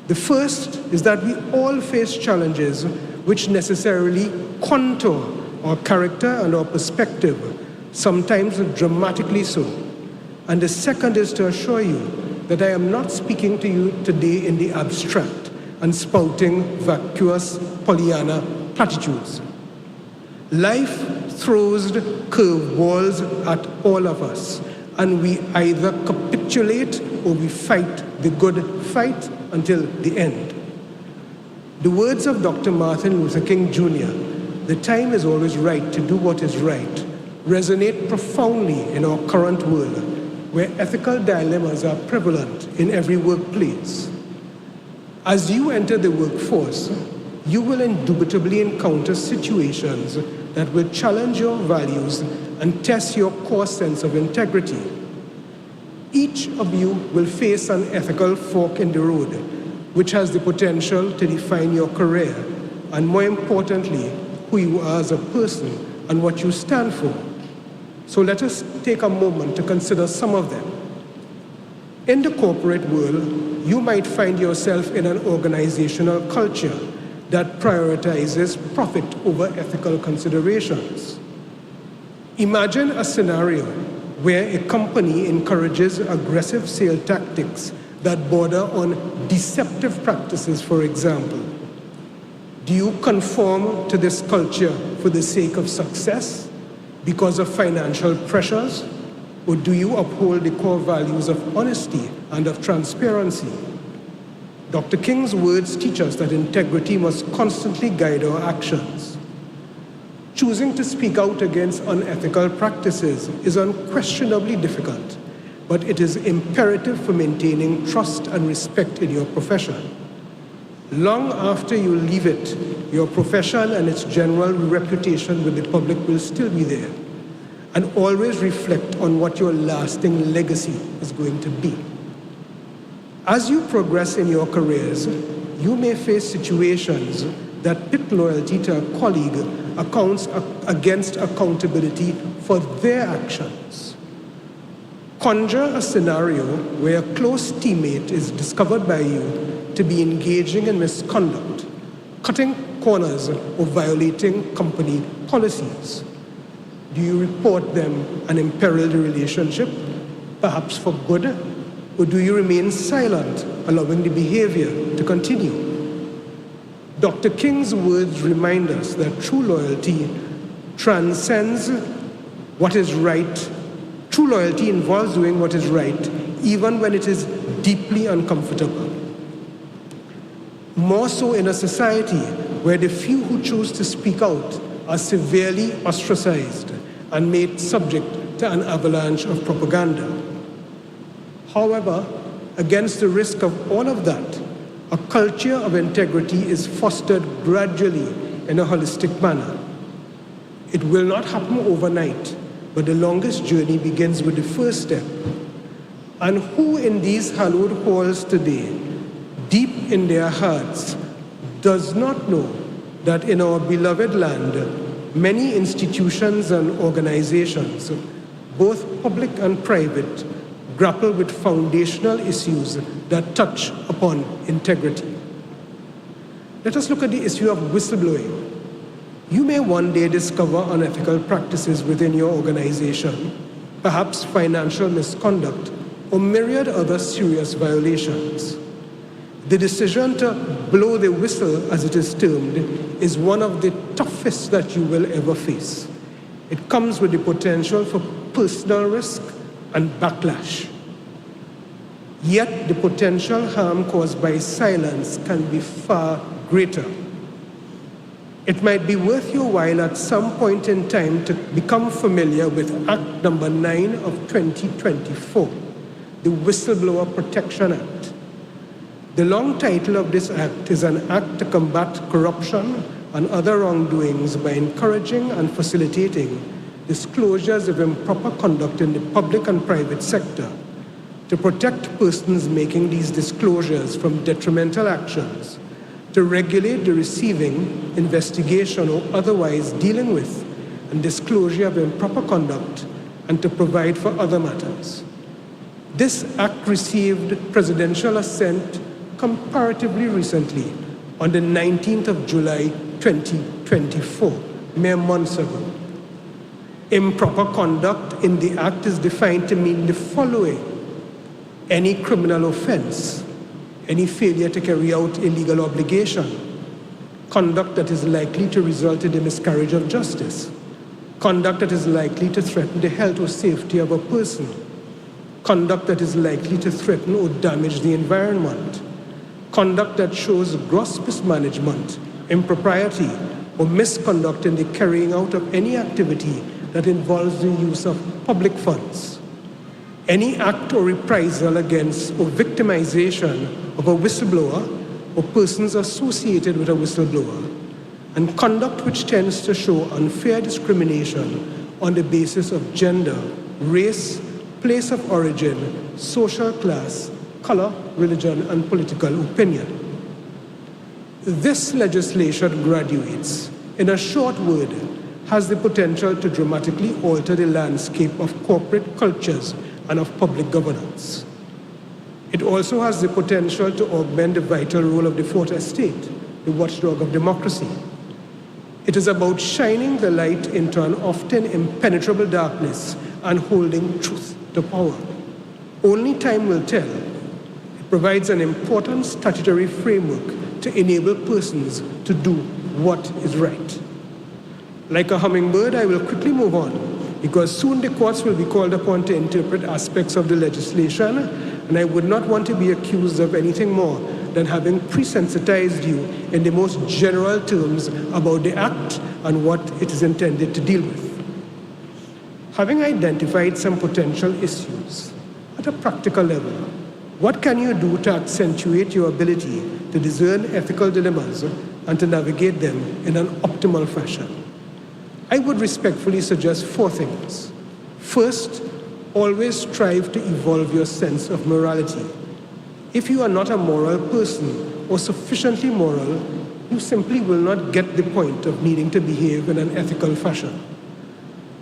The first is that we all face challenges which necessarily contour our character and our perspective, sometimes dramatically so. And the second is to assure you that I am not speaking to you today in the abstract and spouting vacuous Pollyanna platitudes. Life throws curveballs at all of us, and we either capitulate or we fight the good fight until the end. The words of Dr. Martin Luther King Jr., "The time is always right to do what is right," resonate profoundly in our current world, where ethical dilemmas are prevalent in every workplace. As you enter the workforce, you will indubitably encounter situations that will challenge your values and test your core sense of integrity. Each of you will face an ethical fork in the road, which has the potential to define your career, and more importantly, who you are as a person and what you stand for. So let us take a moment to consider some of them. In the corporate world, you might find yourself in an organizational culture that prioritizes profit over ethical considerations. Imagine a scenario where a company encourages aggressive sales tactics that border on deceptive practices, for example. Do you conform to this culture for the sake of success, because of financial pressures, or do you uphold the core values of honesty and of transparency? Dr. King's words teach us that integrity must constantly guide our actions. Choosing to speak out against unethical practices is unquestionably difficult, but it is imperative for maintaining trust and respect in your profession. Long after you leave it, your profession and its general reputation with the public will still be there, and always reflect on what your lasting legacy is going to be. As you progress in your careers, you may face situations that pit loyalty to a colleague against accountability for their actions. Conjure a scenario where a close teammate is discovered by you to be engaging in misconduct, cutting corners, or violating company policies. Do you report them and imperil the relationship, perhaps for good, or do you remain silent, allowing the behavior to continue? Dr. King's words remind us that true loyalty transcends what is right. True loyalty involves doing what is right, even when it is deeply uncomfortable. More so in a society where the few who choose to speak out are severely ostracized and made subject to an avalanche of propaganda. However, against the risk of all of that, a culture of integrity is fostered gradually in a holistic manner. It will not happen overnight, but the longest journey begins with the first step. And who in these hallowed halls today, deep in their hearts, does not know that in our beloved land, many institutions and organizations, both public and private, grapple with foundational issues that touch upon integrity. Let us look at the issue of whistleblowing. You may one day discover unethical practices within your organization, perhaps financial misconduct, or myriad other serious violations. The decision to blow the whistle, as it is termed, is one of the toughest that you will ever face. It comes with the potential for personal risk and backlash. Yet the potential harm caused by silence can be far greater. It might be worth your while at some point in time to become familiar with Act Number 9 of 2024, the Whistleblower Protection Act. The long title of this act is an act to combat corruption and other wrongdoings by encouraging and facilitating disclosures of improper conduct in the public and private sector, to protect persons making these disclosures from detrimental actions, to regulate the receiving, investigation, or otherwise dealing with and disclosure of improper conduct, and to provide for other matters. This act received presidential assent comparatively recently, on the 19th of July 2024, mere months ago. Improper conduct in the act is defined to mean the following: any criminal offense, any failure to carry out illegal obligation, conduct that is likely to result in the miscarriage of justice, conduct that is likely to threaten the health or safety of a person, conduct that is likely to threaten or damage the environment, conduct that shows gross mismanagement, impropriety, or misconduct in the carrying out of any activity that involves the use of public funds, any act or reprisal against or victimization of a whistleblower or persons associated with a whistleblower, and conduct which tends to show unfair discrimination on the basis of gender, race, place of origin, social class, color, religion, and political opinion. This legislation, graduates, in a short word, has the potential to dramatically alter the landscape of corporate cultures and of public governance. It also has the potential to augment the vital role of the fourth estate, the watchdog of democracy. It is about shining the light into an often impenetrable darkness and holding truth to power. Only time will tell. It provides an important statutory framework to enable persons to do what is right. Like a hummingbird, I will quickly move on, because soon the courts will be called upon to interpret aspects of the legislation, and I would not want to be accused of anything more than having pre-sensitized you in the most general terms about the act and what it is intended to deal with. Having identified some potential issues, at a practical level, what can you do to accentuate your ability to discern ethical dilemmas and to navigate them in an optimal fashion? I would respectfully suggest 4 things. First, always strive to evolve your sense of morality. If you are not a moral person or sufficiently moral, you simply will not get the point of needing to behave in an ethical fashion.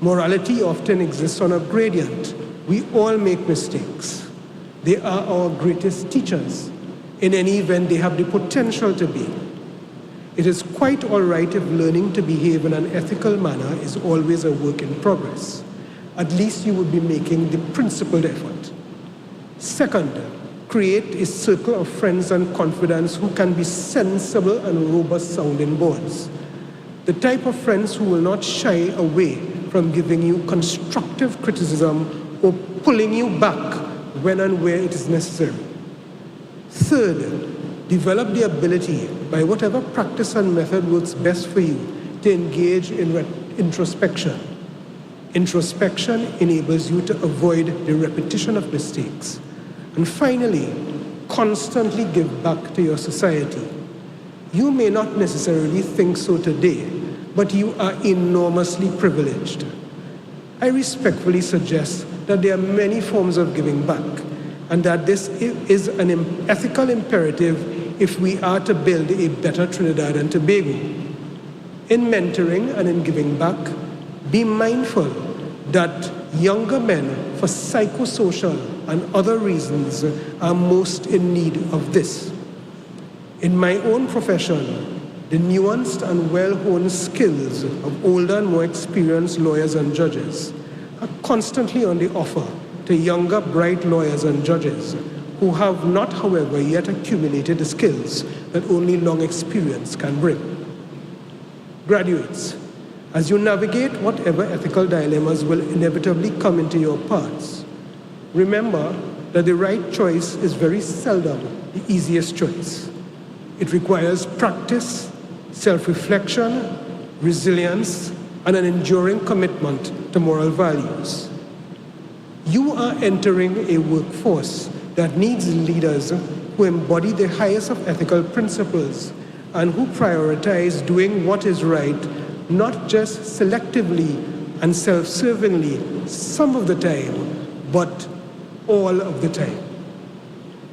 Morality often exists on a gradient. We all make mistakes. They are our greatest teachers. In any event, they have the potential to be. It is quite all right if learning to behave in an ethical manner is always a work in progress. At least you would be making the principled effort. Second, create a circle of friends and confidants who can be sensible and robust sounding boards. The type of friends who will not shy away from giving you constructive criticism or pulling you back when and where it is necessary. Third, develop the ability, by whatever practice and method works best for you, to engage in introspection. Introspection enables you to avoid the repetition of mistakes. And finally, constantly give back to your society. You may not necessarily think so today, but you are enormously privileged. I respectfully suggest that there are many forms of giving back, and that this is an ethical imperative if we are to build a better Trinidad and Tobago. In mentoring and in giving back, be mindful that younger men, for psychosocial and other reasons, are most in need of this. In my own profession, the nuanced and well-honed skills of older and more experienced lawyers and judges are constantly on the offer to younger, bright lawyers and judges who have not, however, yet accumulated the skills that only long experience can bring. Graduates, as you navigate whatever ethical dilemmas will inevitably come into your paths, remember that the right choice is very seldom the easiest choice. It requires practice, self-reflection, resilience, and an enduring commitment to moral values. You are entering a workforce that needs leaders who embody the highest of ethical principles and who prioritize doing what is right, not just selectively and self-servingly some of the time, but all of the time.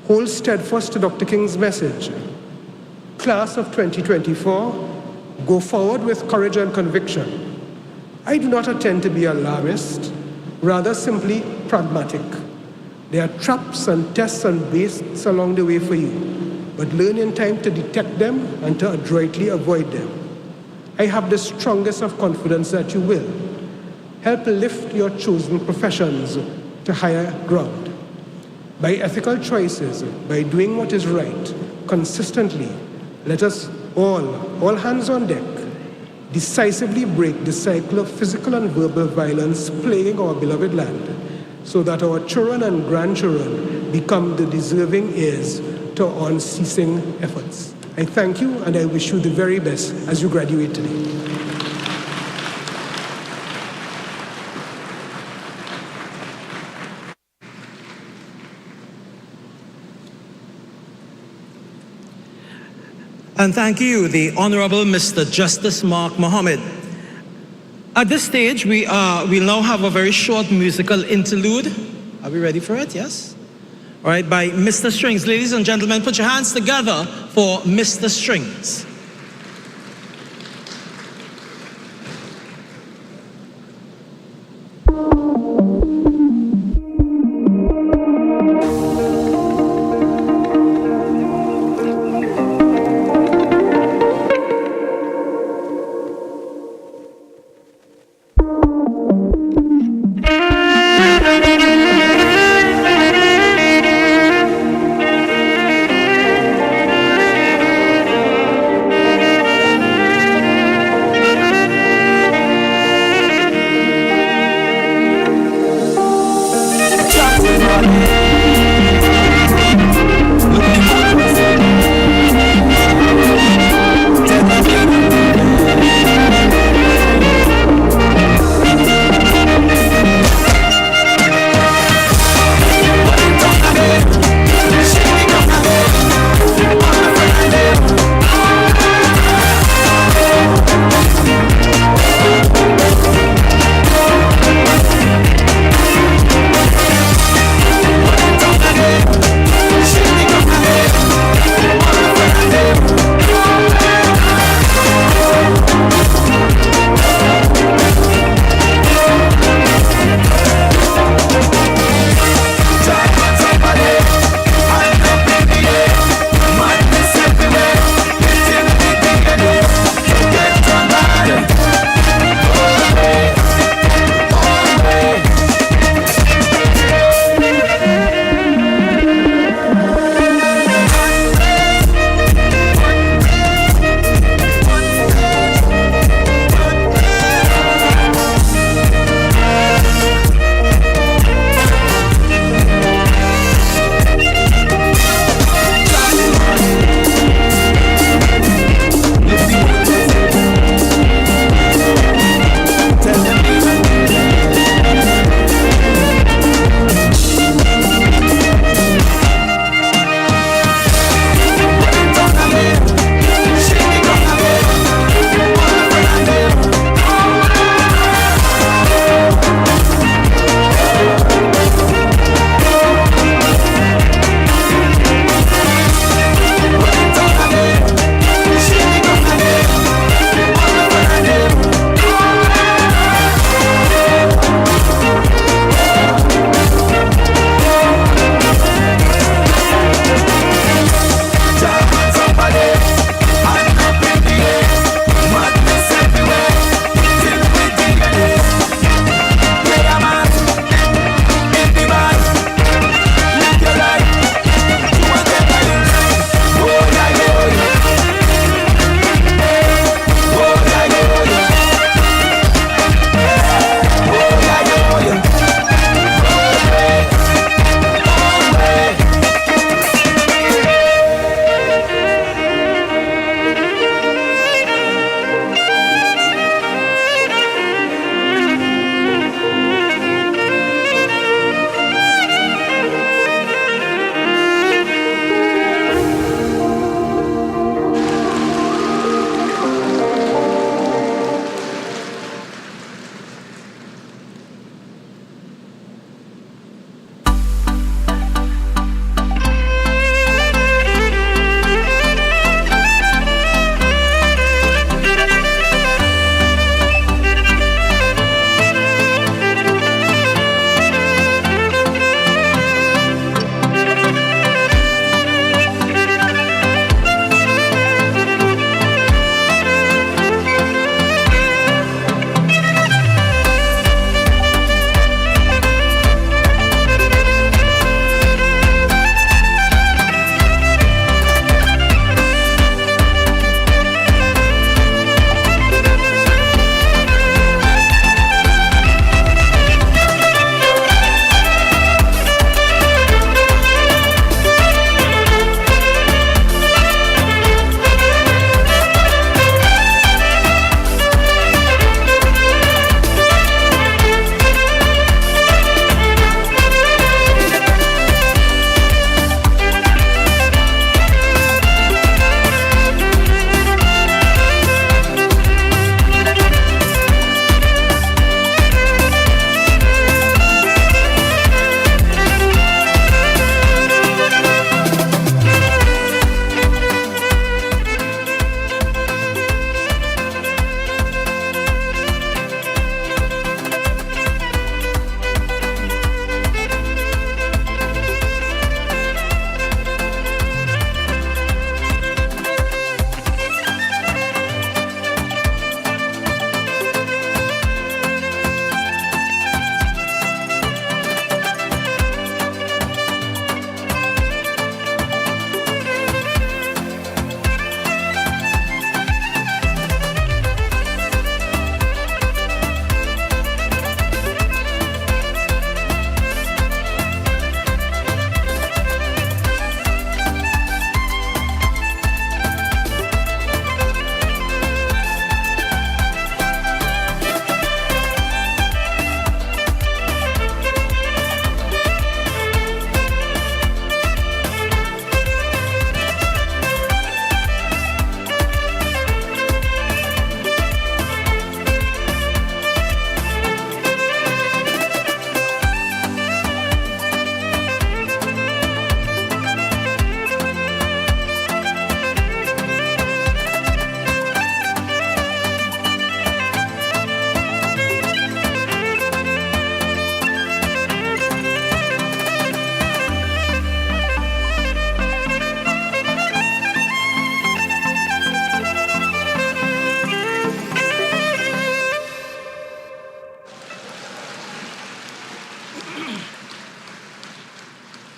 Hold steadfast to Dr. King's message. Class of 2024, go forward with courage and conviction. I do not intend to be alarmist, rather simply pragmatic. There are traps and tests and baits along the way for you, but learn in time to detect them and to adroitly avoid them. I have the strongest of confidence that you will. Help lift your chosen professions to higher ground. By ethical choices, by doing what is right, consistently, let us all hands on deck, decisively break the cycle of physical and verbal violence plaguing our beloved land, so that our children and grandchildren become the deserving heirs to our unceasing efforts. I thank you and I wish you the very best as you graduate today. And thank you, the Honorable Mr. Justice Mark Mohammed. At this stage, we'll now have a very short musical interlude. Are we ready for it? Yes? All right, by Mr. Strings. Ladies and gentlemen, put your hands together for Mr. Strings.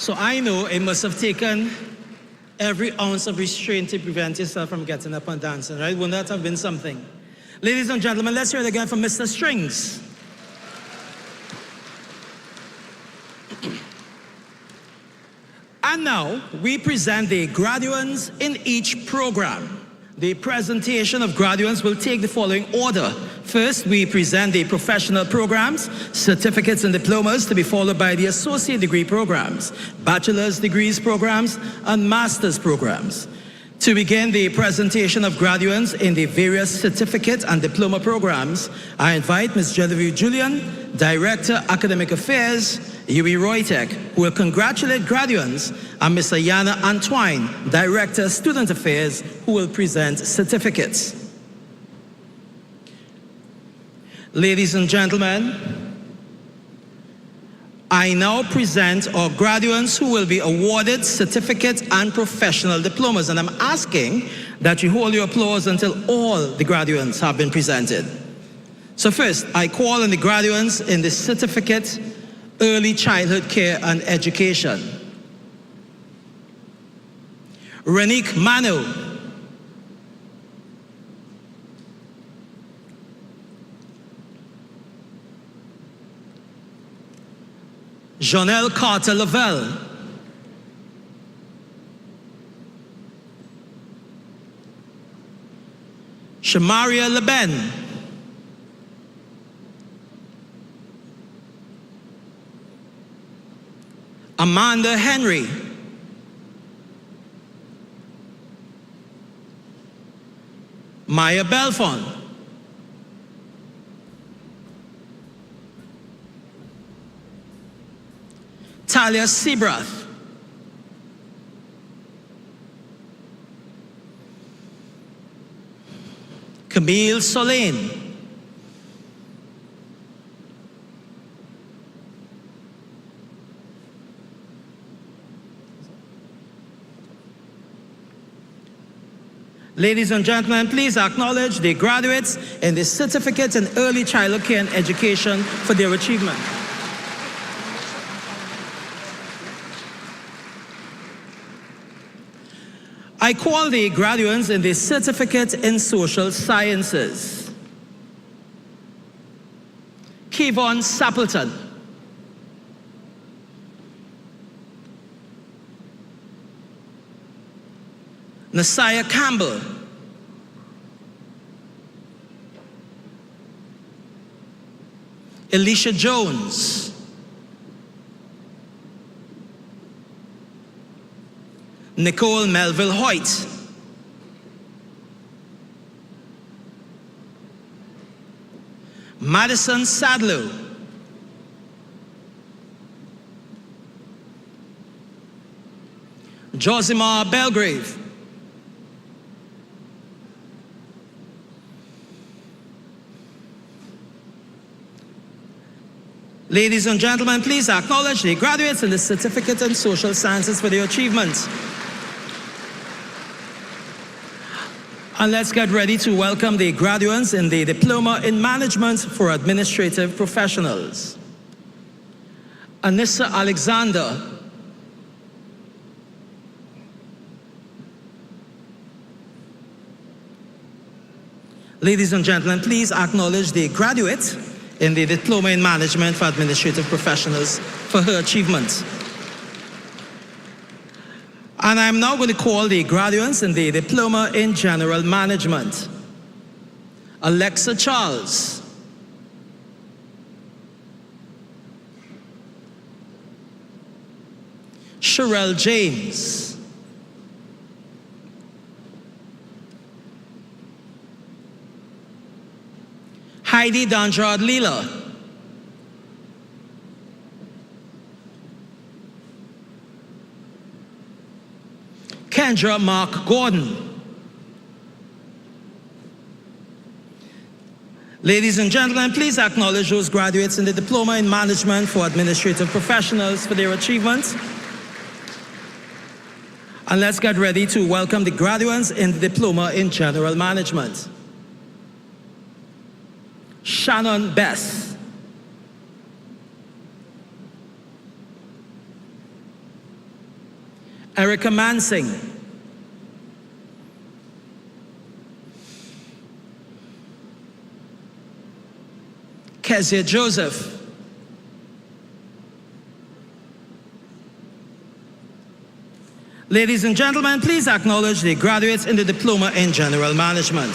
So I know it must have taken every ounce of restraint to prevent yourself from getting up and dancing, right? Wouldn't that have been something? Ladies and gentlemen, let's hear it again from Mr. Strings. And now, we present the graduands in each program. The presentation of graduands will take the following order. First, we present the professional programs, certificates and diplomas, to be followed by the associate degree programs, bachelor's degrees programs, and master's programs. To begin the presentation of graduands in the various certificate and diploma programs, I invite Ms. Genevieve Julian, Director, Academic Affairs, UWI-ROYTEC, who will congratulate graduands, and Ms. Ayana Antoine, Director, Student Affairs, who will present certificates. Ladies and gentlemen, I now present our graduands who will be awarded certificates and professional diplomas, and I'm asking that you hold your applause until all the graduands have been presented. So first, I call on the graduands in the certificate, Early Childhood Care and Education. Renique Manu. Jonelle Carter Lavelle. Shamaria Leben. Amanda Henry. Maya Belfon. Talia Seabrath. Camille Solane. Ladies and gentlemen, please acknowledge the graduates in the certificate in early childhood care and education for their achievement. I call the graduates in the certificate in social sciences. Kevon Sapleton. Nasiah Campbell. Alicia Jones. Nicole Melville Hoyt. Madison Sadlow. Josimar Belgrave. Ladies and gentlemen, please acknowledge the graduates in the certificate in social sciences for their achievements. And let's get ready to welcome the graduates in the Diploma in Management for Administrative Professionals. Anissa Alexander. Ladies and gentlemen, please acknowledge the graduate in the Diploma in Management for Administrative Professionals for her achievements. And I'm now going to call the graduates in the Diploma in General Management. Alexa Charles. Sherelle James. Heidi Danjard Leela. Kendra Mark Gordon. Ladies and gentlemen, please acknowledge those graduates in the Diploma in Management for Administrative Professionals for their achievements. And let's get ready to welcome the graduates in the Diploma in General Management. Shannon Bess. Erica Mansing, Kezia Joseph, ladies and gentlemen, please acknowledge the graduates in the Diploma in General Management.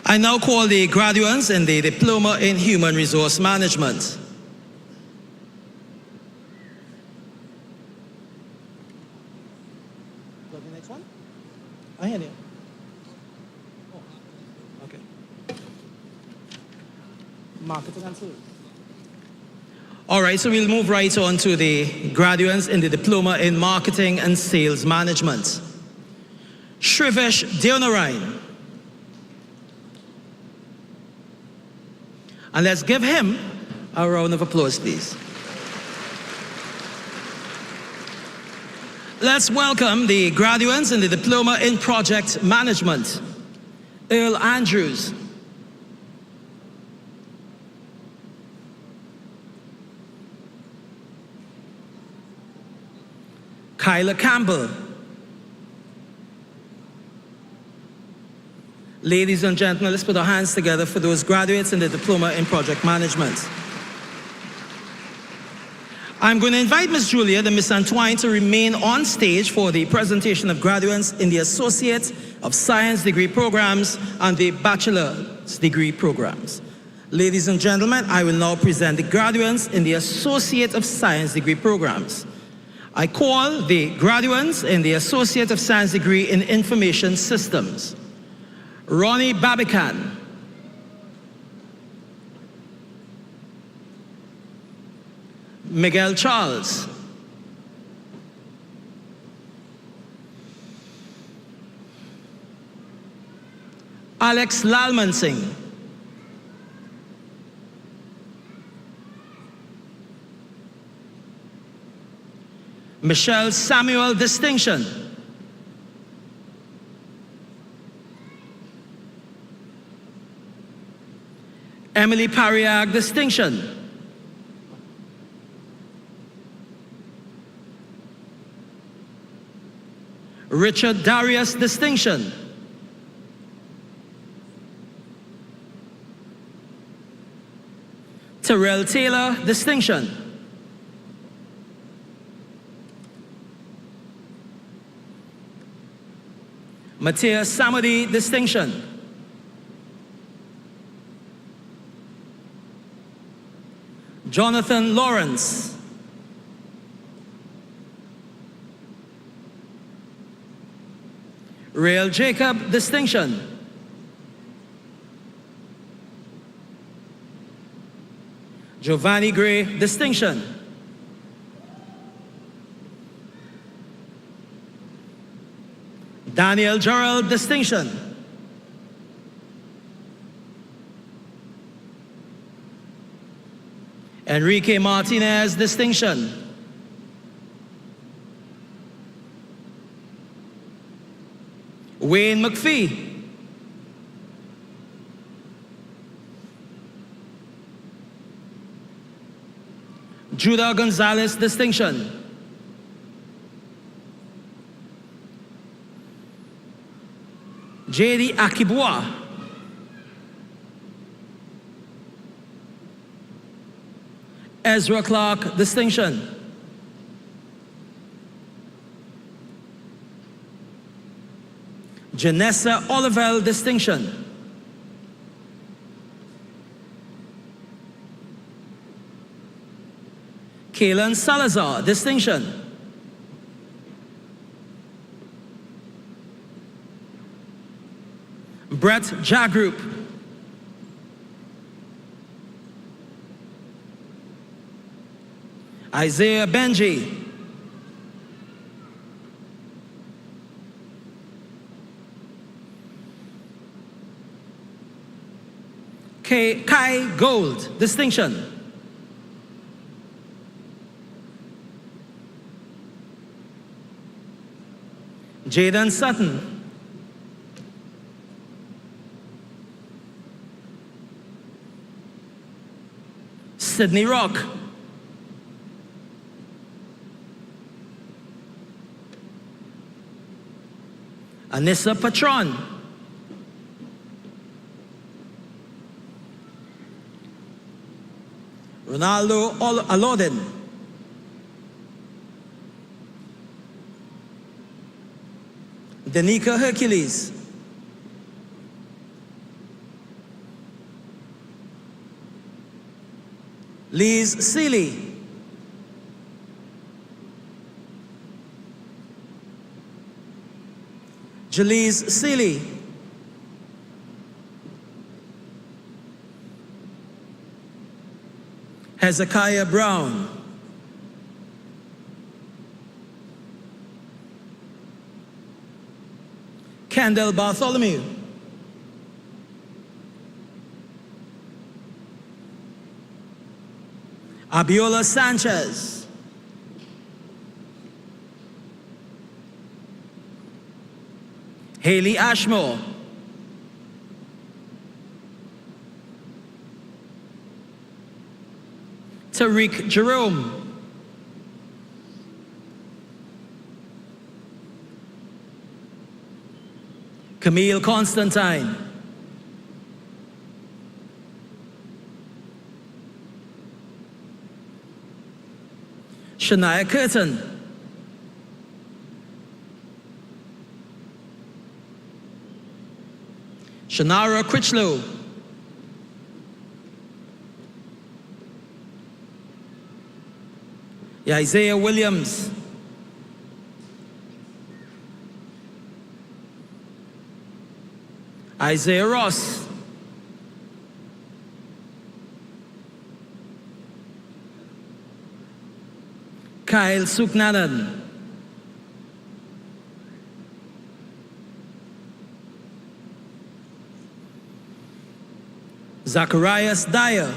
I now call the graduands in the Diploma in Human Resource Management. Got the next one? I hear you. Oh, okay. Marketing and sales. All right, so we'll move right on to the graduates in the Diploma in Marketing and Sales Management. Shrivesh Deonarayan. And let's give him a round of applause, please. Let's welcome the graduates in the Diploma in Project Management. Earl Andrews. Kyla Campbell. Ladies and gentlemen, let's put our hands together for those graduates in the Diploma in Project Management. I'm going to invite Ms. Julia and Ms. Antoine to remain on stage for the presentation of graduates in the Associate of Science degree programs and the Bachelor's degree programs. Ladies and gentlemen, I will now present the graduates in the Associate of Science degree programs. I call the graduates in the Associate of Science degree in Information Systems. Ronnie Babican. Miguel Charles. Alex Lalmansing. Michelle Samuel Distinction. Emily Pariag Distinction. Richard Darius Distinction. Terrell Taylor Distinction. Matthias Samadi Distinction. Jonathan Lawrence. Rael Jacob Distinction. Giovanni Gray Distinction. Daniel Gerald Distinction. Enrique Martinez Distinction. Wayne McPhee. Judah Gonzalez Distinction. J.D. Akibwa. Ezra Clark Distinction. Janessa Olivel Distinction. Kaylan Salazar Distinction. Brett Jagroup. Isaiah Benji. Kai Gold Distinction. Jaden Sutton. Sydney Rock. Anissa Patron, Ronaldo Alodin, Danica Hercules, Liz Seeley, Jalise Seeley, Hezekiah Brown, Kendall Bartholomew, Abiola Sanchez, Haley Ashmore, Tariq Jerome, Camille Constantine, Shania Curtin, Shanara Critchlow, Isaiah Williams, Isaiah Ross, Kyle Suknanan, Zacharias Dyer,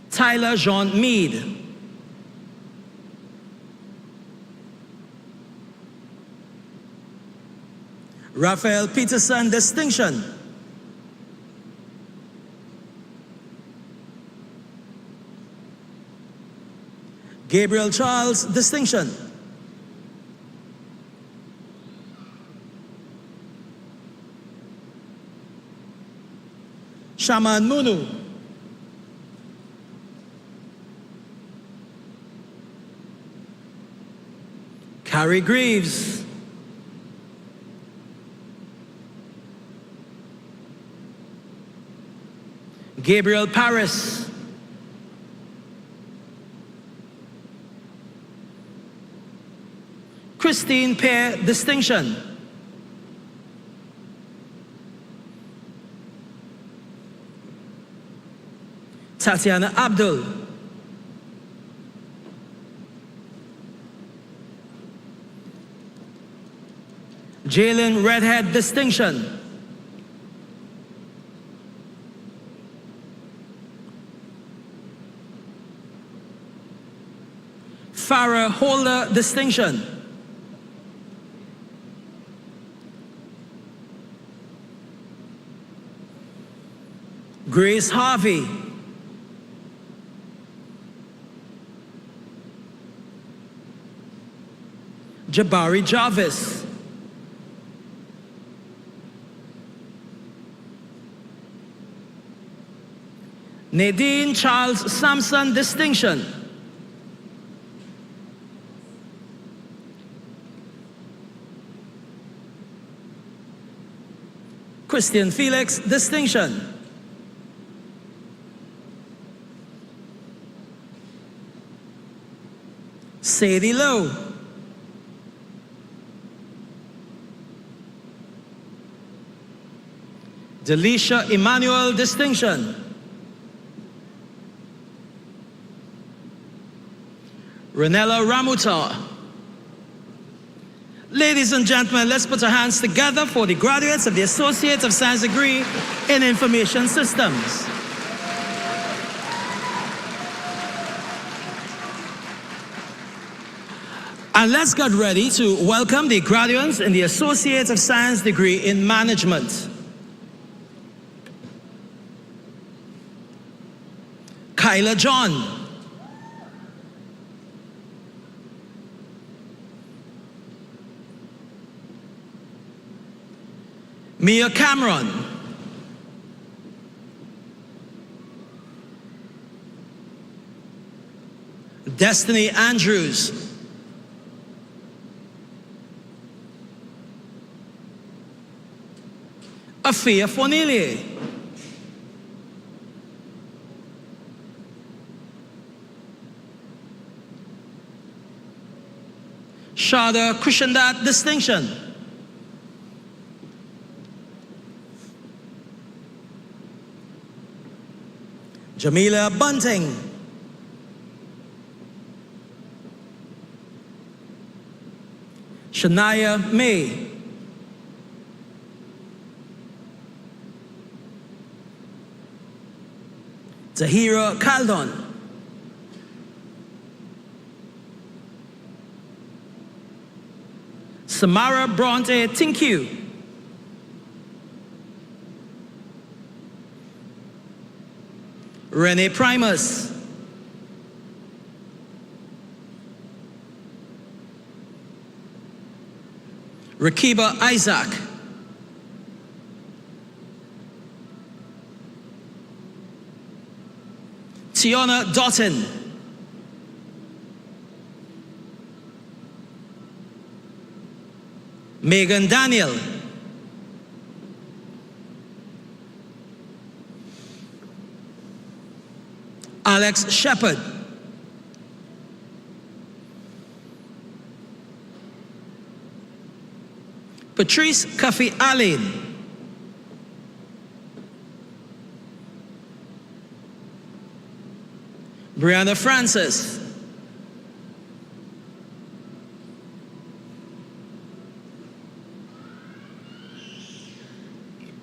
Tyler Jean Meade, Raphael Peterson Distinction, Gabriel Charles Distinction, Shaman Munu, Carrie Greaves, Gabriel Paris, Christine Pear Distinction, Tatiana Abdul, Jalen Redhead Distinction, Farah Holder Distinction, Grace Harvey, Jabari Jarvis, Nadine Charles Sampson Distinction, Christian Felix Distinction, Sadie Lowe, Delisha Emmanuel Distinction, Renella Ramuta. Ladies and gentlemen, let's put our hands together for the graduates of the Associate of Science degree in Information Systems. And let's get ready to welcome the graduates in the Associate of Science degree in Management. Kyla John, Mia Cameron, Destiny Andrews, Afia Fonile, Shada Krishandat Distinction, Jamila Bunting, Shania May, Zahira Caldon, Samara Bronte Tinku, Rene Primus, Rakiba Isaac, Tiona Doughton, Megan Daniel, Alex Shepard, Patrice Kafi Allen, Brianna Francis,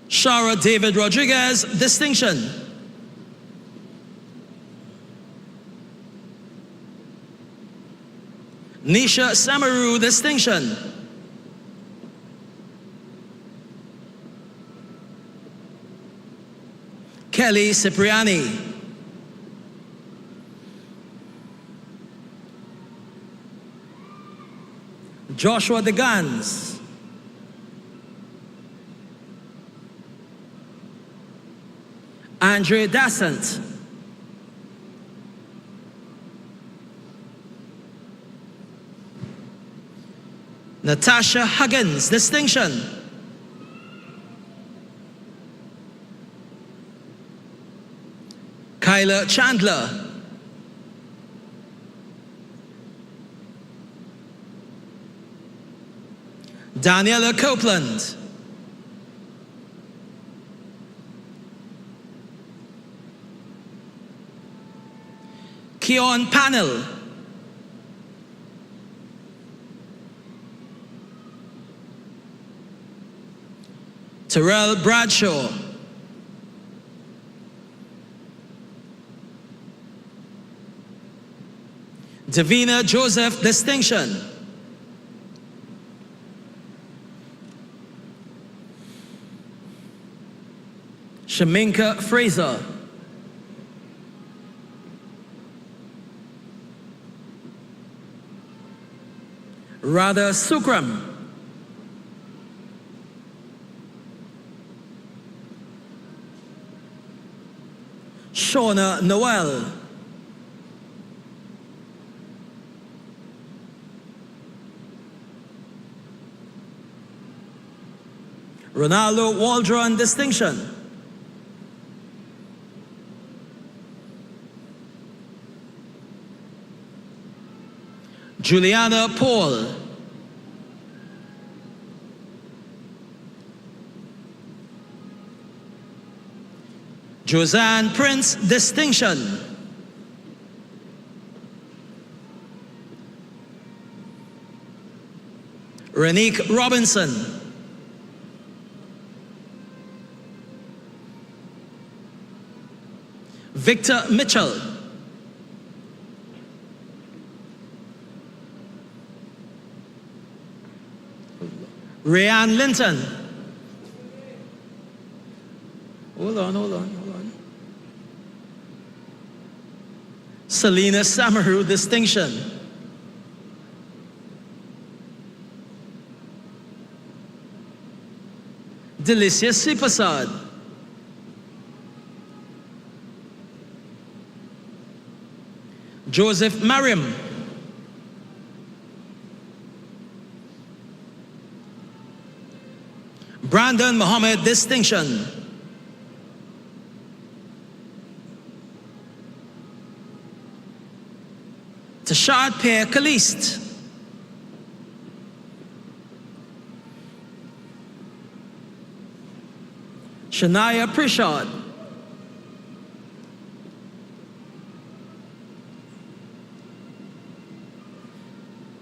Shara David Rodriguez Distinction, Nisha Samaru Distinction, Kelly Cipriani, Joshua DeGans, Andre Dasant, Natasha Huggins Distinction, Kyla Chandler, Daniela Copeland, Keon Panel, Terrell Bradshaw, Davina Joseph Distinction, Shaminka Fraser, Radha Sukram, Shauna Noel, Ronaldo Waldron Distinction, Juliana Paul, Josanne Prince Distinction, Renique Robinson, Victor Mitchell, Rayanne Linton, hold on. Selena Samaru Distinction, Delicious Sipasad, Joseph Mariam, Brandon Mohammed Distinction, Tashad Pierre Kalist, Shania Prishad,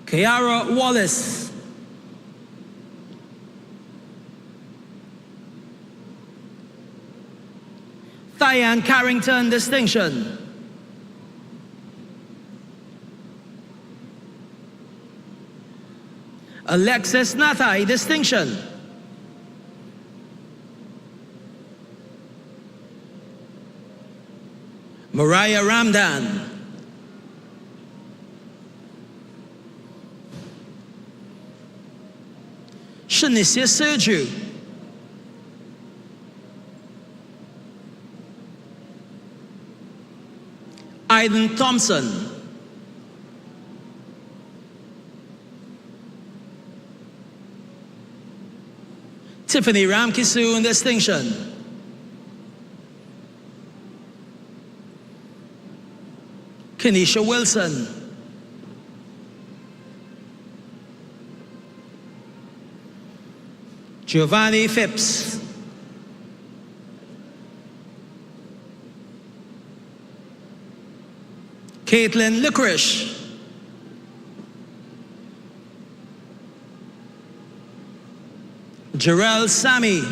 Kiara Wallace, Thyan Carrington Distinction, Alexis Nathai Distinction, Mariah Ramdan, Shanicia Sergio, Aiden Thompson, Tiffany Ramkisoon Distinction, Kenisha Wilson, Giovanni Phipps, Caitlin Licorice, Jarrell Sammy,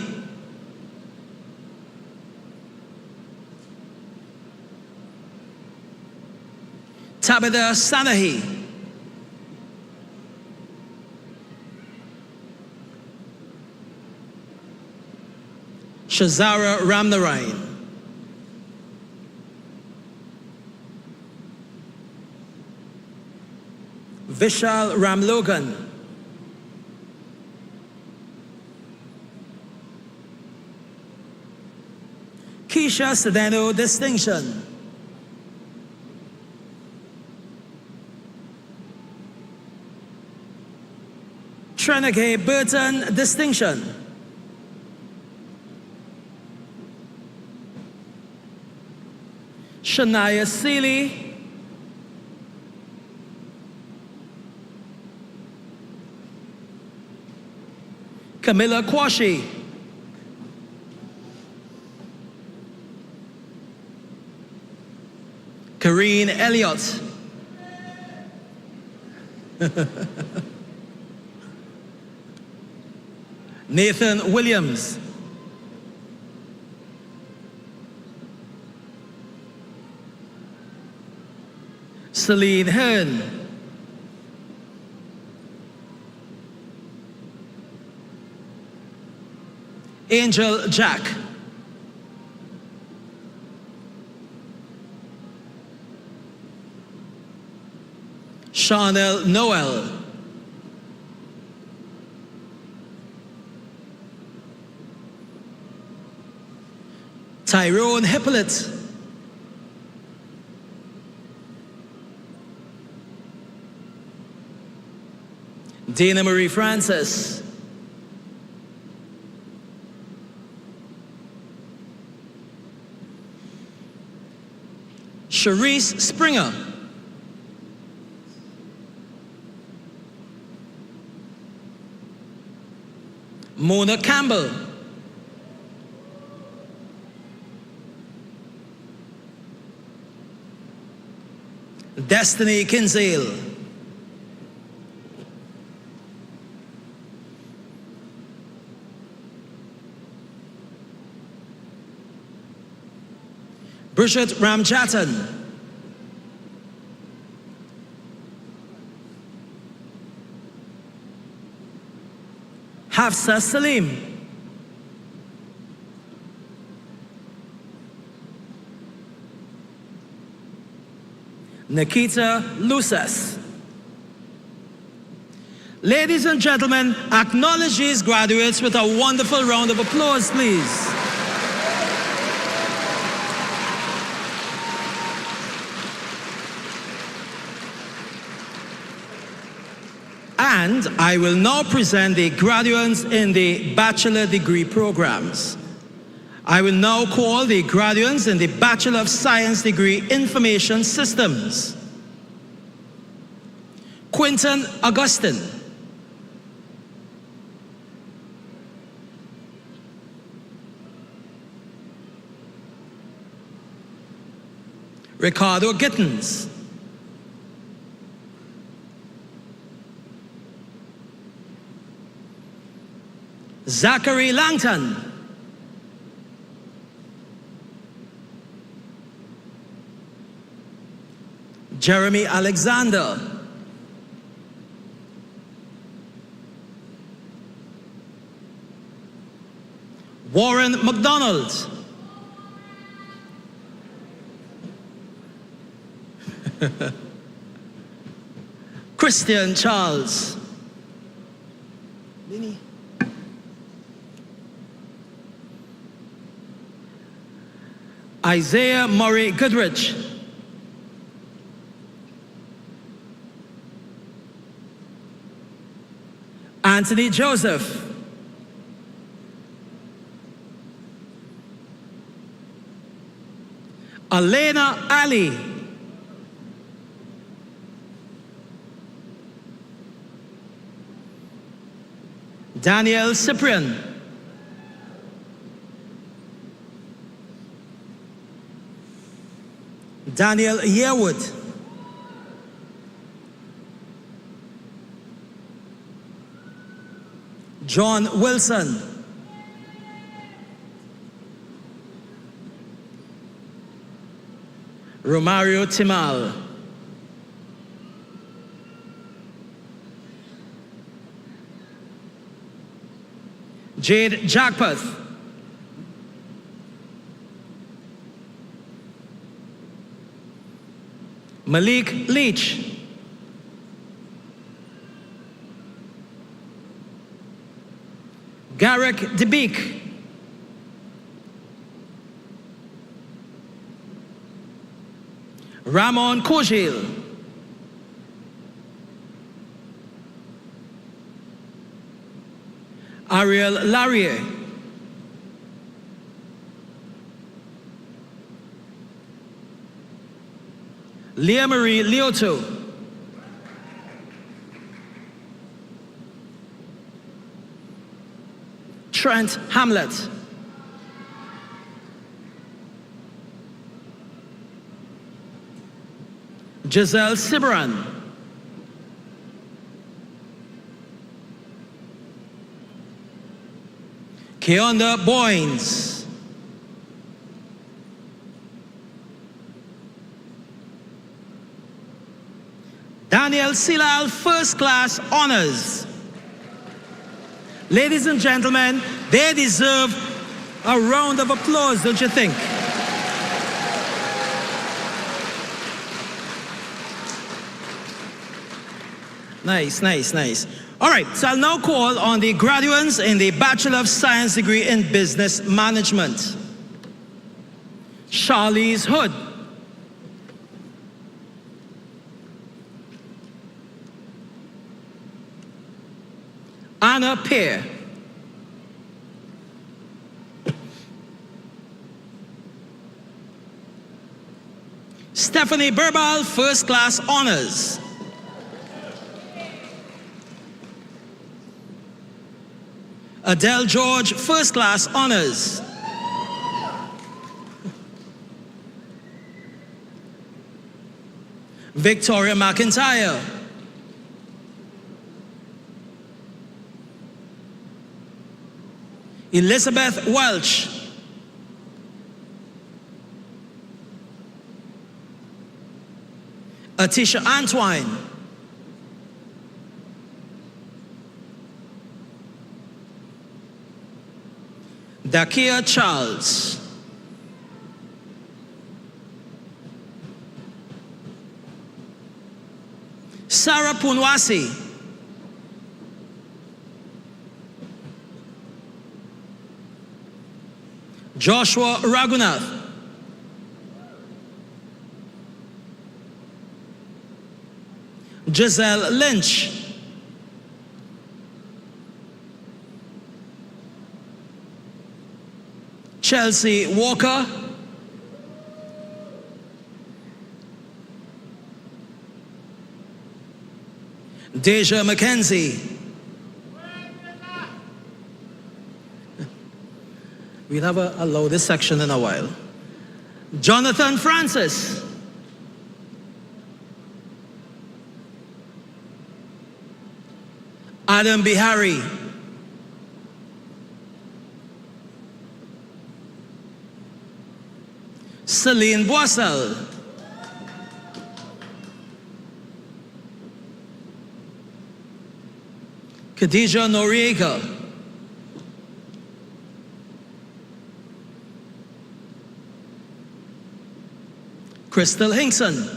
Tabitha Sanahi, Shazara Ramnarayan, Vishal Ramlogan, Keisha Sedano Distinction, Trenake Burton Distinction, Shania Seeley, Camilla Kwashi, Kareen Elliott, Nathan Williams, Celine Hearn, Angel Jack, Chanel Noel, Tyrone Hippolyte, Dana Marie Francis, Sharice Springer, Mona Campbell, Destiny Kinsale, Bridget Ramjatan, Hafsa Salim, Nikita Lusas, Ladies and gentlemen, acknowledge these graduates with a wonderful round of applause, please. And I will now present the graduates in the bachelor degree programs. I will now call the graduates in the Bachelor of Science degree Information Systems. Quinton Augustine. Ricardo Gittins. Zachary Langton. Jeremy Alexander. Warren McDonald. Christian Charles. Vinny. Isaiah Murray Goodrich. Anthony Joseph. Elena Ali. Daniel Cyprian. Daniel Yearwood. John Wilson. Romario Timal. Jade Jackpath. Malik Leach. Garrick DeBeek. Ramon Kojil. Ariel Larrier. Leah Marie Lioto. Trent Hamlet. Giselle Sibran. Keonda Boynes. Daniel Silal, First Class Honors. Ladies and gentlemen, they deserve a round of applause, don't you think? Nice, nice, nice. All right, so I'll now call on the graduates in the Bachelor of Science degree in Business Management. Charlize Hood. Anna Pear. Stephanie Berbal, First Class Honors. Adele George, First Class Honors. Victoria McIntyre. Elizabeth Welch. Atisha Antwine. Dakia Charles. Sarah Punwasi. Joshua Raghunath. Giselle Lynch. Chelsea Walker. Deja McKenzie. We'll have a loaded section in a while. Jonathan Francis. Adam Bihari. Celine Boissel. Khadija Noriega. Crystal Hinkson.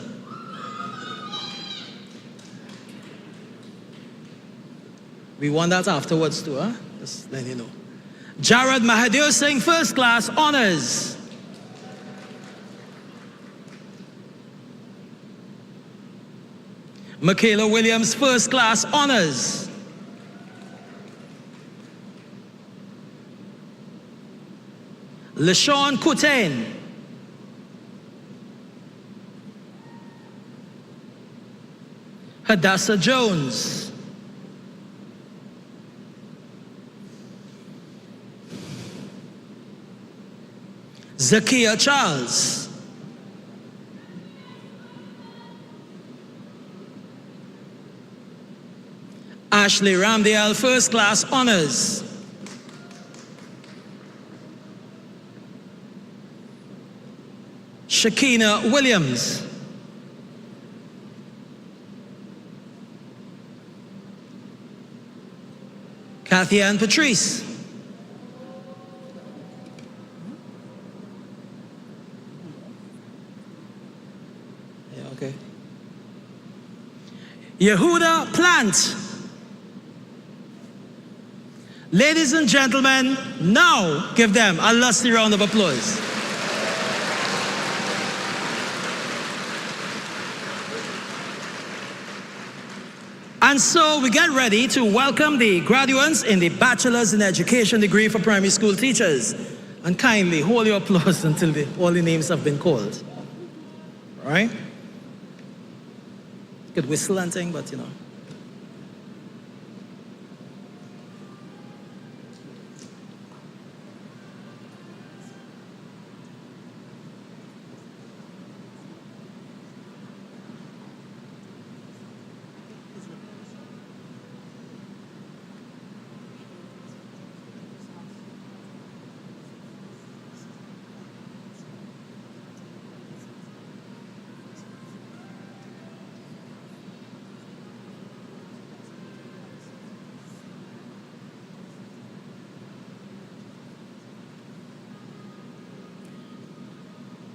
We want that afterwards too, huh? Just let you know. Jared Mahadir Singh, first class honors. Michaela Williams, first class honors. LaShawn Kutain. Hadassah Jones. Zakia Charles. Ashley Ramdial, first class honors. Shakina Williams. Kathy Ann Patrice. Yeah, okay. Yehuda Plant. Ladies and gentlemen, now give them a lusty round of applause. And so we get ready to welcome the graduates in the Bachelor's in Education degree for primary school teachers. And kindly hold your applause until all the names have been called. All right? Could whistle and thing, but you know.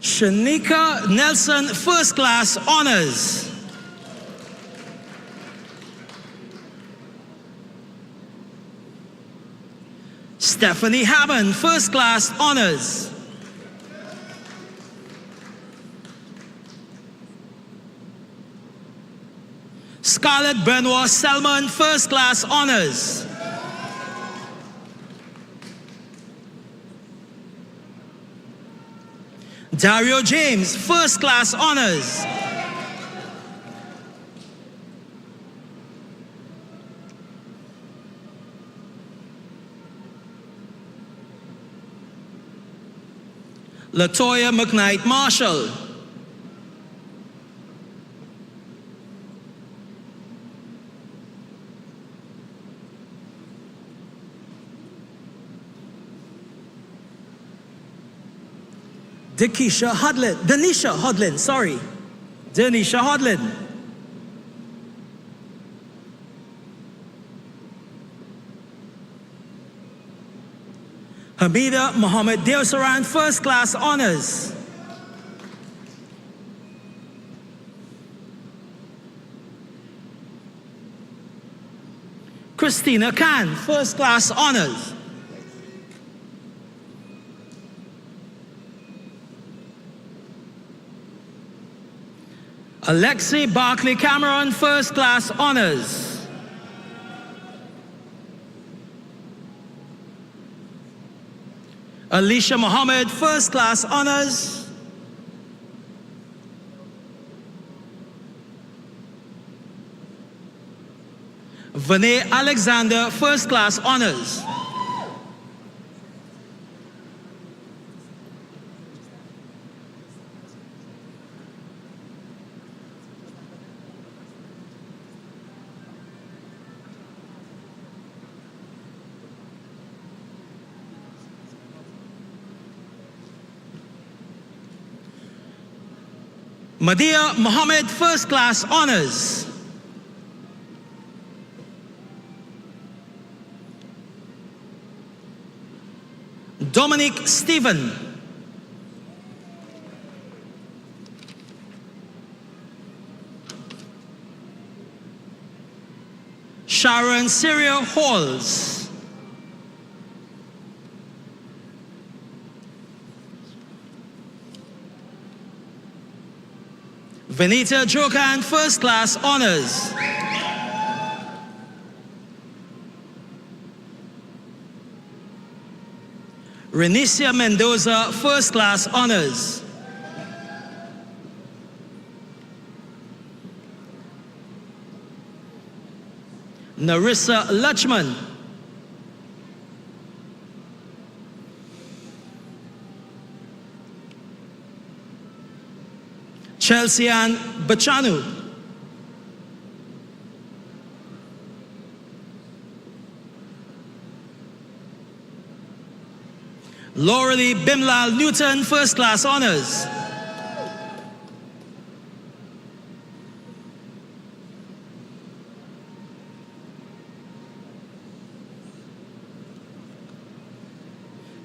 Shanika Nelson, first class honors. Stephanie Hammond, first class honors. Scarlett Benoit Selman, first class honors. Dario James, first class honors. Latoya McKnight Marshall. Denisha Hodlin, sorry. Denisha Hodlin. Hamida Mohammed Deosaran, first class honors. Christina Khan, first class honors. Alexei Barclay Cameron, First Class Honors. Alicia Mohammed, First Class Honors. Vinay Alexander, First Class Honors. Madhya Mohammed, First Class Honors. Dominic Stephen. Sharon Syria Halls. Venita Jokan, First Class Honors. Renicia Mendoza, First Class Honors. Narissa Lachman. Chelsea Ann Bachanu. Laurelie Bimlal Newton, First Class Honors.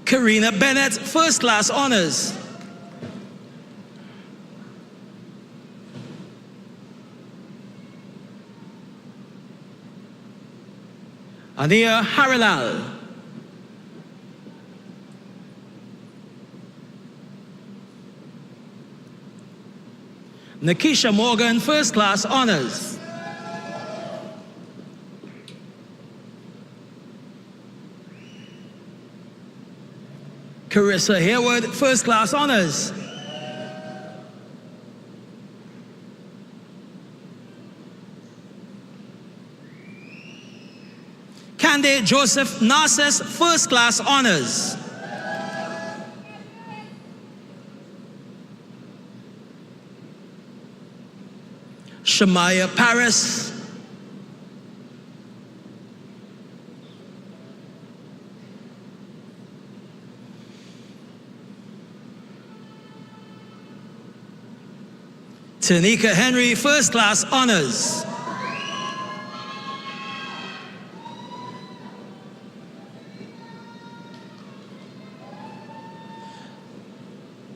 Karina Bennett, First Class Honors. Ania Harilal. Nakisha Morgan, First Class Honors. Carissa Hayward, First Class Honors. Candy Joseph Narcissus, First Class Honors. Shamaya Paris. Tanika Henry, First Class Honors.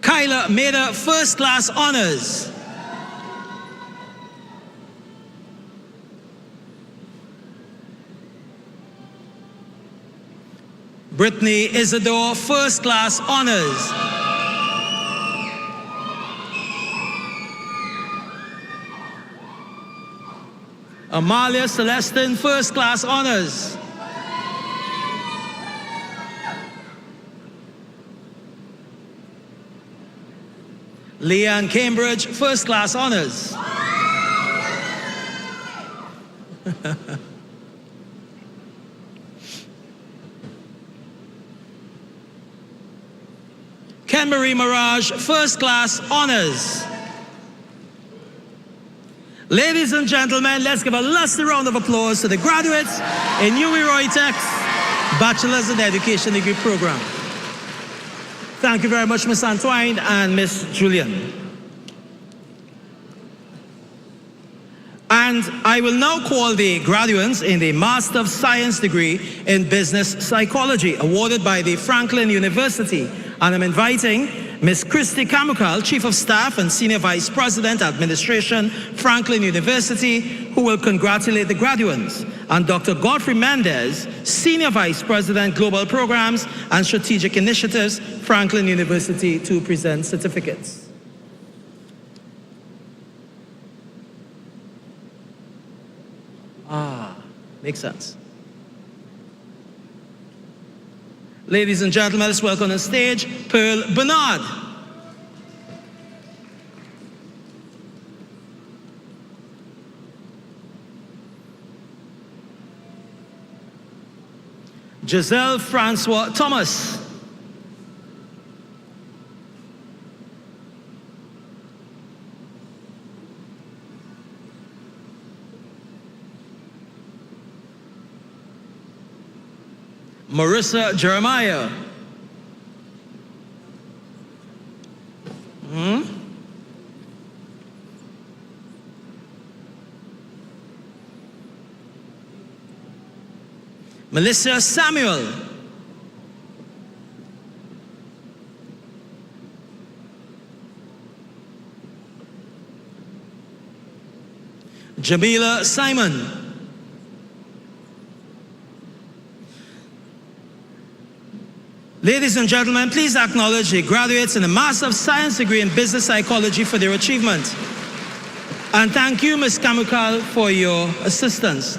Kyla Maida, First Class Honors. Brittany Isidore, First Class Honors. Amalia Celestine, First Class Honors. Leanne Cambridge, First Class Honors. Ken Marie Mirage, First Class Honors. Ladies and gentlemen, let's give a lusty round of applause to the graduates in UWI-ROYTEC's Bachelor's in Education degree program. Thank you very much, Ms. Antoine and Ms. Julian. And I will now call the graduates in the Master of Science degree in Business Psychology, awarded by the Franklin University. And I'm inviting Ms. Christy Kamukal, Chief of Staff and Senior Vice President, Administration, Franklin University, who will congratulate the graduates, and Dr. Godfrey Mendez, Senior Vice President, Global Programs and Strategic Initiatives, Franklin University, to present certificates. Makes sense. Ladies and gentlemen, let's welcome on stage Pearl Bernard. Giselle Francois Thomas. Marissa Jeremiah. Melissa Samuel. Jamila Simon. Ladies and gentlemen, please acknowledge the graduates in the Master of Science degree in Business Psychology for their achievement. And thank you, Ms. Kamukal, for your assistance.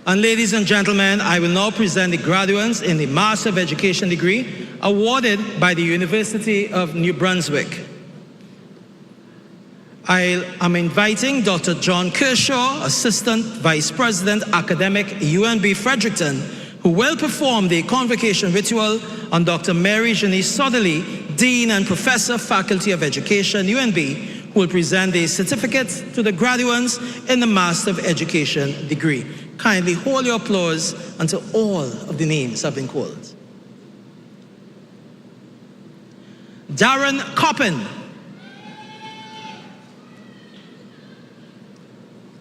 And ladies and gentlemen, I will now present the graduates in the Master of Education degree awarded by the University of New Brunswick. I am inviting Dr. John Kershaw, Assistant Vice President, Academic, UNB Fredericton, who will perform the convocation ritual, and Dr. Mary Janice Sodderly, Dean and Professor, Faculty of Education, UNB, who will present the certificates to the graduates in the Master of Education degree. Kindly hold your applause until all of the names have been called. Darren Coppin.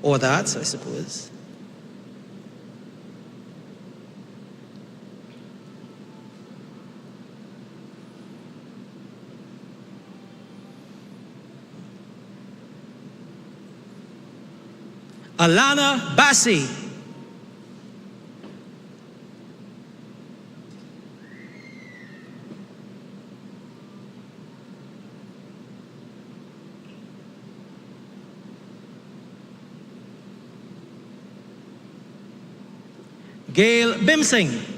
Or that, I suppose. Alana Bassi. Gail Bimsing.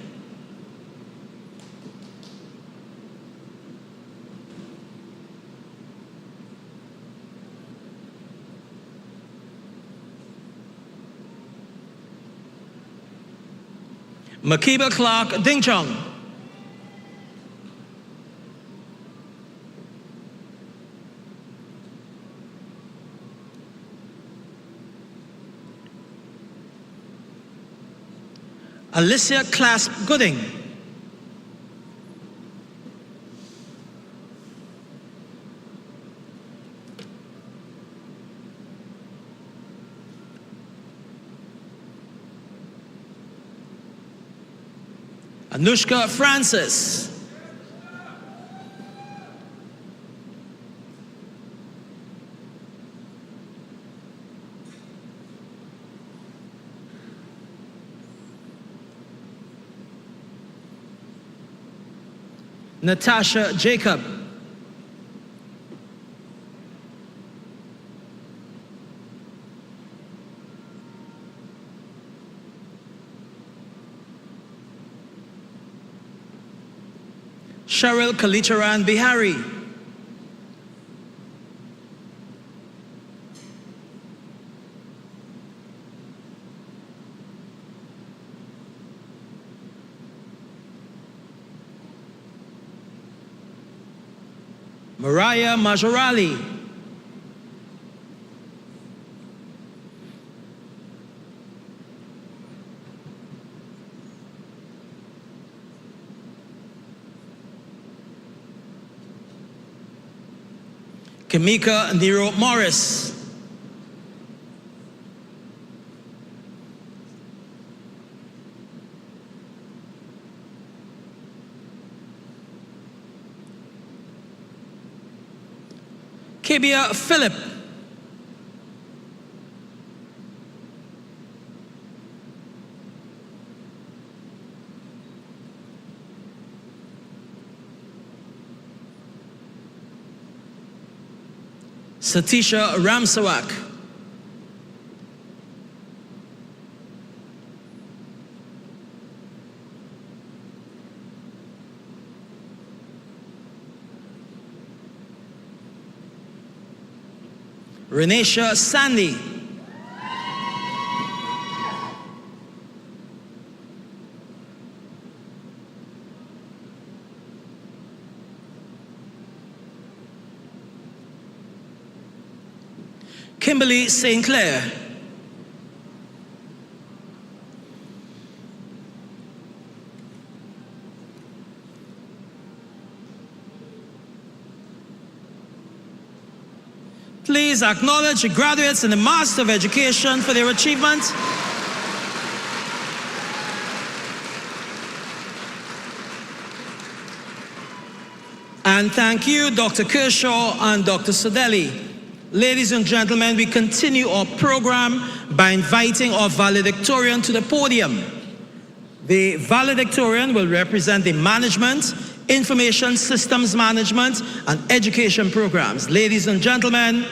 Makiba Clark Dingchong. Alicia Clasp Gooding. Anushka Francis. Natasha Jacob. Cheryl Kalicharan Bihari. Mariah Majorali. Kamika Nero Morris. Kibia Philip. Satisha Ramsawak. Renisha Sandy. Kimberly St. Clair. Please acknowledge the graduates in the Master of Education for their achievements. And thank you, Dr. Kershaw and Dr. Sodelli. Ladies and gentlemen, we continue our program by inviting our valedictorian to the podium. The valedictorian will represent the management, information systems management, and education programs. Ladies and gentlemen,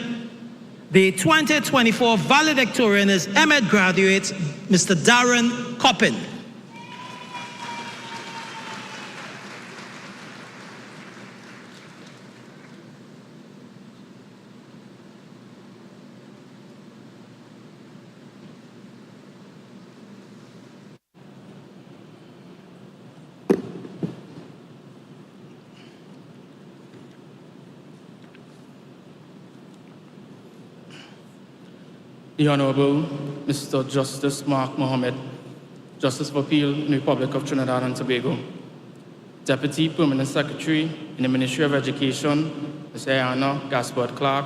the 2024 valedictorian is MEd graduate, Mr. Darren Coppin. The Honorable Mr. Justice Mark Mohammed, Justice of Appeal in the Republic of Trinidad and Tobago, Deputy Permanent Secretary in the Ministry of Education, Ms. Ayana Gaspard Clark,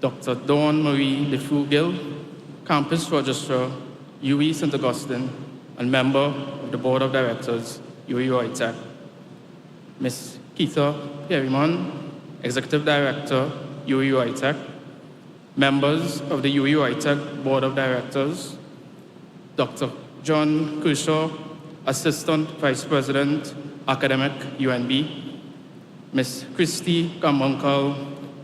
Dr. Dawn Marie LeFou-Gill, Campus Registrar, UE St. Augustine, and member of the Board of Directors, UWI-ROYTEC, Ms. Keitha Perryman, Executive Director, UWI-ROYTEC, members of the UWI-ROYTEC Board of Directors, Dr. John Kershaw, Assistant Vice President, Academic, UNB, Ms. Christy Gambonkal,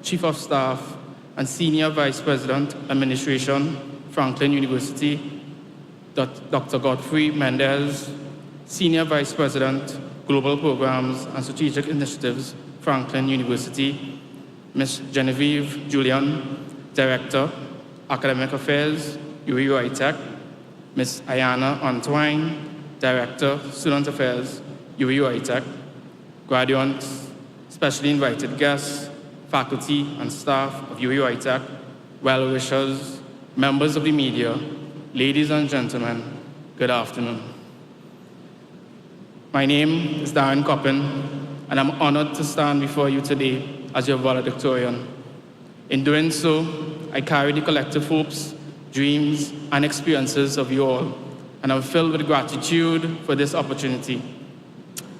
Chief of Staff and Senior Vice President, Administration, Franklin University, Dr. Godfrey Mendez, Senior Vice President, Global Programs and Strategic Initiatives, Franklin University, Ms. Genevieve Julian, Director, Academic Affairs, UWI-ROYTEC, Ms. Ayana Antoine, Director, Student Affairs, UWI-ROYTEC, graduates, specially invited guests, faculty and staff of UWI-ROYTEC, well-wishers, members of the media, ladies and gentlemen, good afternoon. My name is Darren Coppin, and I'm honored to stand before you today as your valedictorian. In doing so, I carry the collective hopes, dreams, and experiences of you all, and I'm filled with gratitude for this opportunity.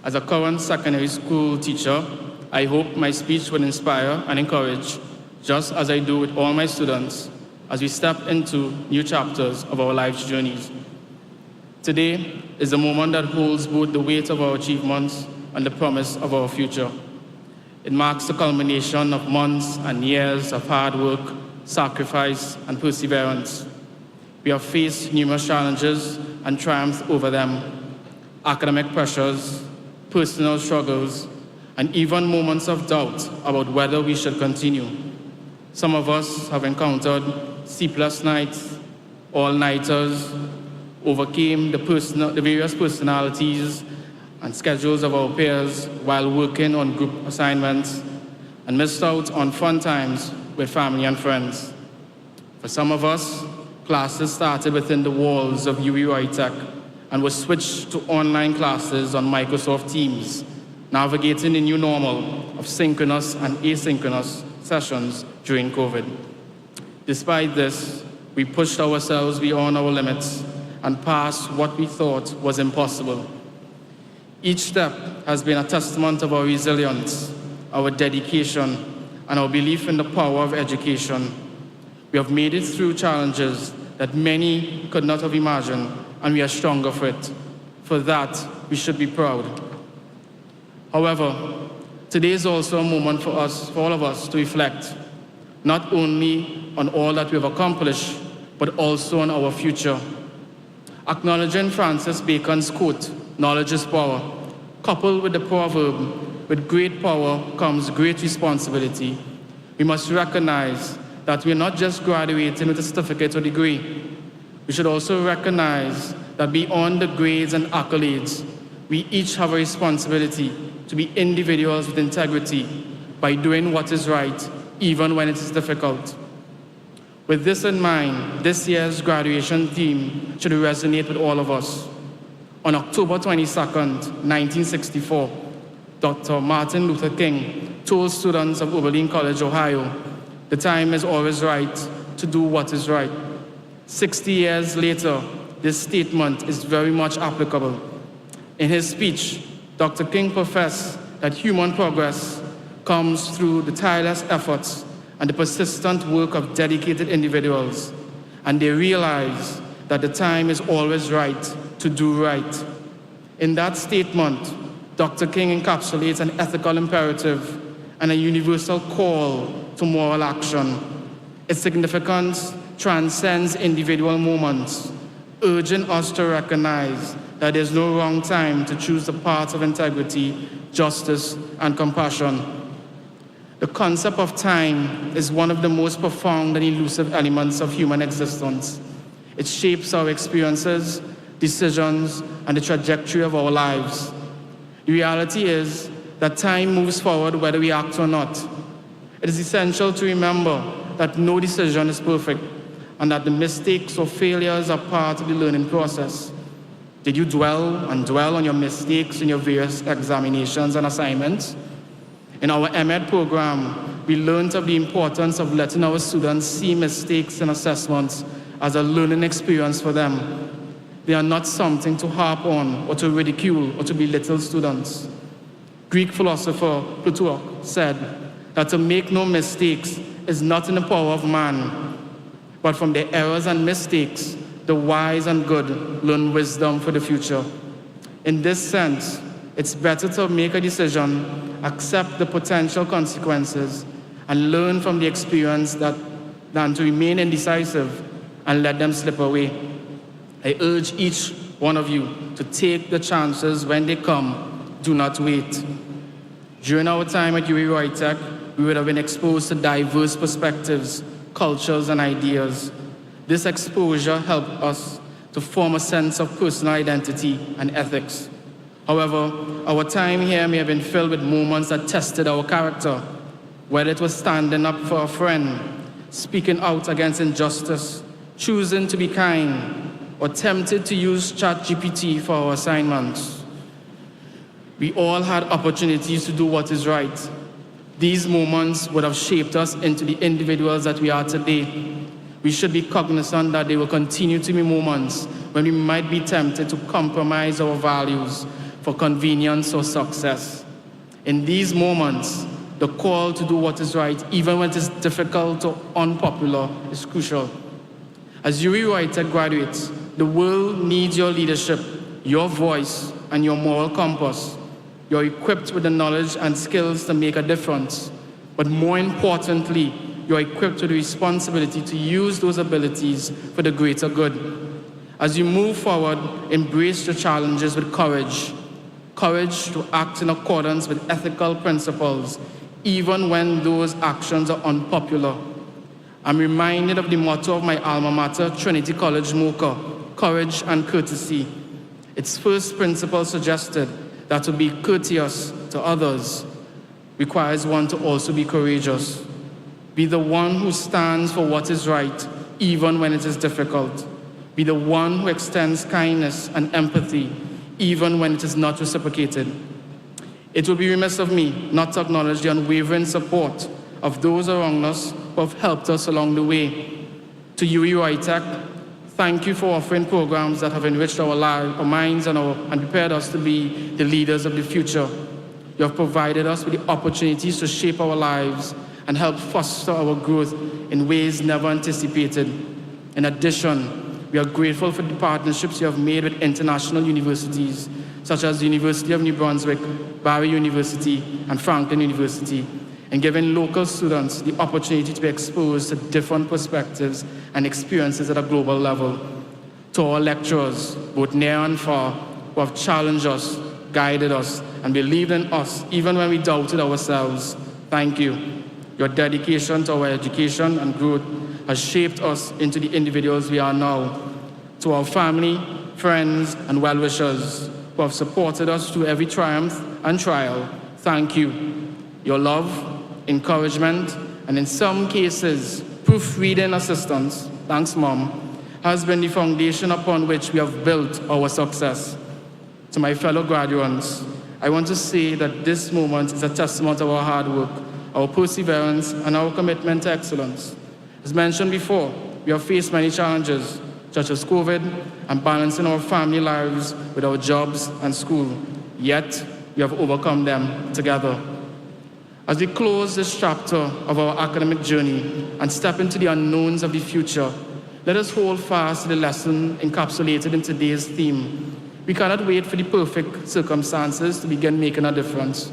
As a current secondary school teacher, I hope my speech will inspire and encourage, just as I do with all my students, as we step into new chapters of our life's journeys. Today is a moment that holds both the weight of our achievements and the promise of our future. It marks the culmination of months and years of hard work, sacrifice, and perseverance. We have faced numerous challenges and triumphed over them, academic pressures, personal struggles, and even moments of doubt about whether we should continue. Some of us have encountered sleepless nights, all-nighters, overcame the various personalities and schedules of our peers while working on group assignments, and missed out on fun times with family and friends. For some of us, classes started within the walls of UWI-ROYTEC and were switched to online classes on Microsoft Teams, navigating the new normal of synchronous and asynchronous sessions during COVID. Despite this, we pushed ourselves beyond our limits and passed what we thought was impossible. Each step has been a testament of our resilience, our dedication, and our belief in the power of education. We have made it through challenges that many could not have imagined, and we are stronger for it. For that, we should be proud. However, today is also a moment for all of us to reflect, not only on all that we have accomplished, but also on our future. Acknowledging Francis Bacon's quote, "Knowledge is power," coupled with the proverb, "With great power comes great responsibility," we must recognize that we're not just graduating with a certificate or degree. We should also recognize that beyond the grades and accolades, we each have a responsibility to be individuals with integrity by doing what is right, even when it is difficult. With this in mind, this year's graduation theme should resonate with all of us. On October 22nd, 1964, Dr. Martin Luther King told students of Oberlin College, Ohio, "The time is always right to do what is right." 60 years later, this statement is very much applicable. In his speech, Dr. King professed that human progress comes through the tireless efforts and the persistent work of dedicated individuals, and they realize that the time is always right to do right. In that statement, Dr. King encapsulates an ethical imperative and a universal call to moral action. Its significance transcends individual moments, urging us to recognize that there's no wrong time to choose the path of integrity, justice, and compassion. The concept of time is one of the most profound and elusive elements of human existence. It shapes our experiences, decisions, and the trajectory of our lives. The reality is that time moves forward whether we act or not. It is essential to remember that no decision is perfect and that the mistakes or failures are part of the learning process. Did you dwell on your mistakes in your various examinations and assignments? In our MEd program, we learned of the importance of letting our students see mistakes in assessments as a learning experience for them. They are not something to harp on or to ridicule or to belittle students. Greek philosopher Plutarch said that to make no mistakes is not in the power of man, but from their errors and mistakes, the wise and good learn wisdom for the future. In this sense, it's better to make a decision, accept the potential consequences, and learn from the experience than to remain indecisive and let them slip away. I urge each one of you to take the chances when they come. Do not wait. During our time at UWI-ROYTEC, we would have been exposed to diverse perspectives, cultures, and ideas. This exposure helped us to form a sense of personal identity and ethics. However, our time here may have been filled with moments that tested our character, whether it was standing up for a friend, speaking out against injustice, choosing to be kind, or tempted to use ChatGPT for our assignments. We all had opportunities to do what is right. These moments would have shaped us into the individuals that we are today. We should be cognizant that there will continue to be moments when we might be tempted to compromise our values for convenience or success. In these moments, the call to do what is right, even when it is difficult or unpopular, is crucial. As UWI-ROYTEC graduates, the world needs your leadership, your voice, and your moral compass. You're equipped with the knowledge and skills to make a difference, but more importantly, you're equipped with the responsibility to use those abilities for the greater good. As you move forward, embrace your challenges with courage. Courage to act in accordance with ethical principles, even when those actions are unpopular. I'm reminded of the motto of my alma mater, Trinity College, Mocha, courage and courtesy. Its first principle suggested that to be courteous to others requires one to also be courageous. Be the one who stands for what is right, even when it is difficult. Be the one who extends kindness and empathy, even when it is not reciprocated. It would be remiss of me not to acknowledge the unwavering support of those around us who have helped us along the way. To UWI-ROYTEC, thank you for offering programs that have enriched our minds and prepared us to be the leaders of the future. You have provided us with the opportunities to shape our lives and help foster our growth in ways never anticipated. In addition, we are grateful for the partnerships you have made with international universities, such as the University of New Brunswick, Barry University, and Franklin University, and giving local students the opportunity to be exposed to different perspectives and experiences at a global level. To our lecturers, both near and far, who have challenged us, guided us, and believed in us even when we doubted ourselves, thank you. Your dedication to our education and growth has shaped us into the individuals we are now. To our family, friends, and well-wishers who have supported us through every triumph and trial, thank you. Your love, encouragement, and in some cases, proofreading assistance, thanks Mom, has been the foundation upon which we have built our success. To my fellow graduands, I want to say that this moment is a testament to our hard work, our perseverance, and our commitment to excellence. As mentioned before, we have faced many challenges, such as COVID and balancing our family lives with our jobs and school. Yet, we have overcome them together. As we close this chapter of our academic journey and step into the unknowns of the future, let us hold fast to the lesson encapsulated in today's theme. We cannot wait for the perfect circumstances to begin making a difference.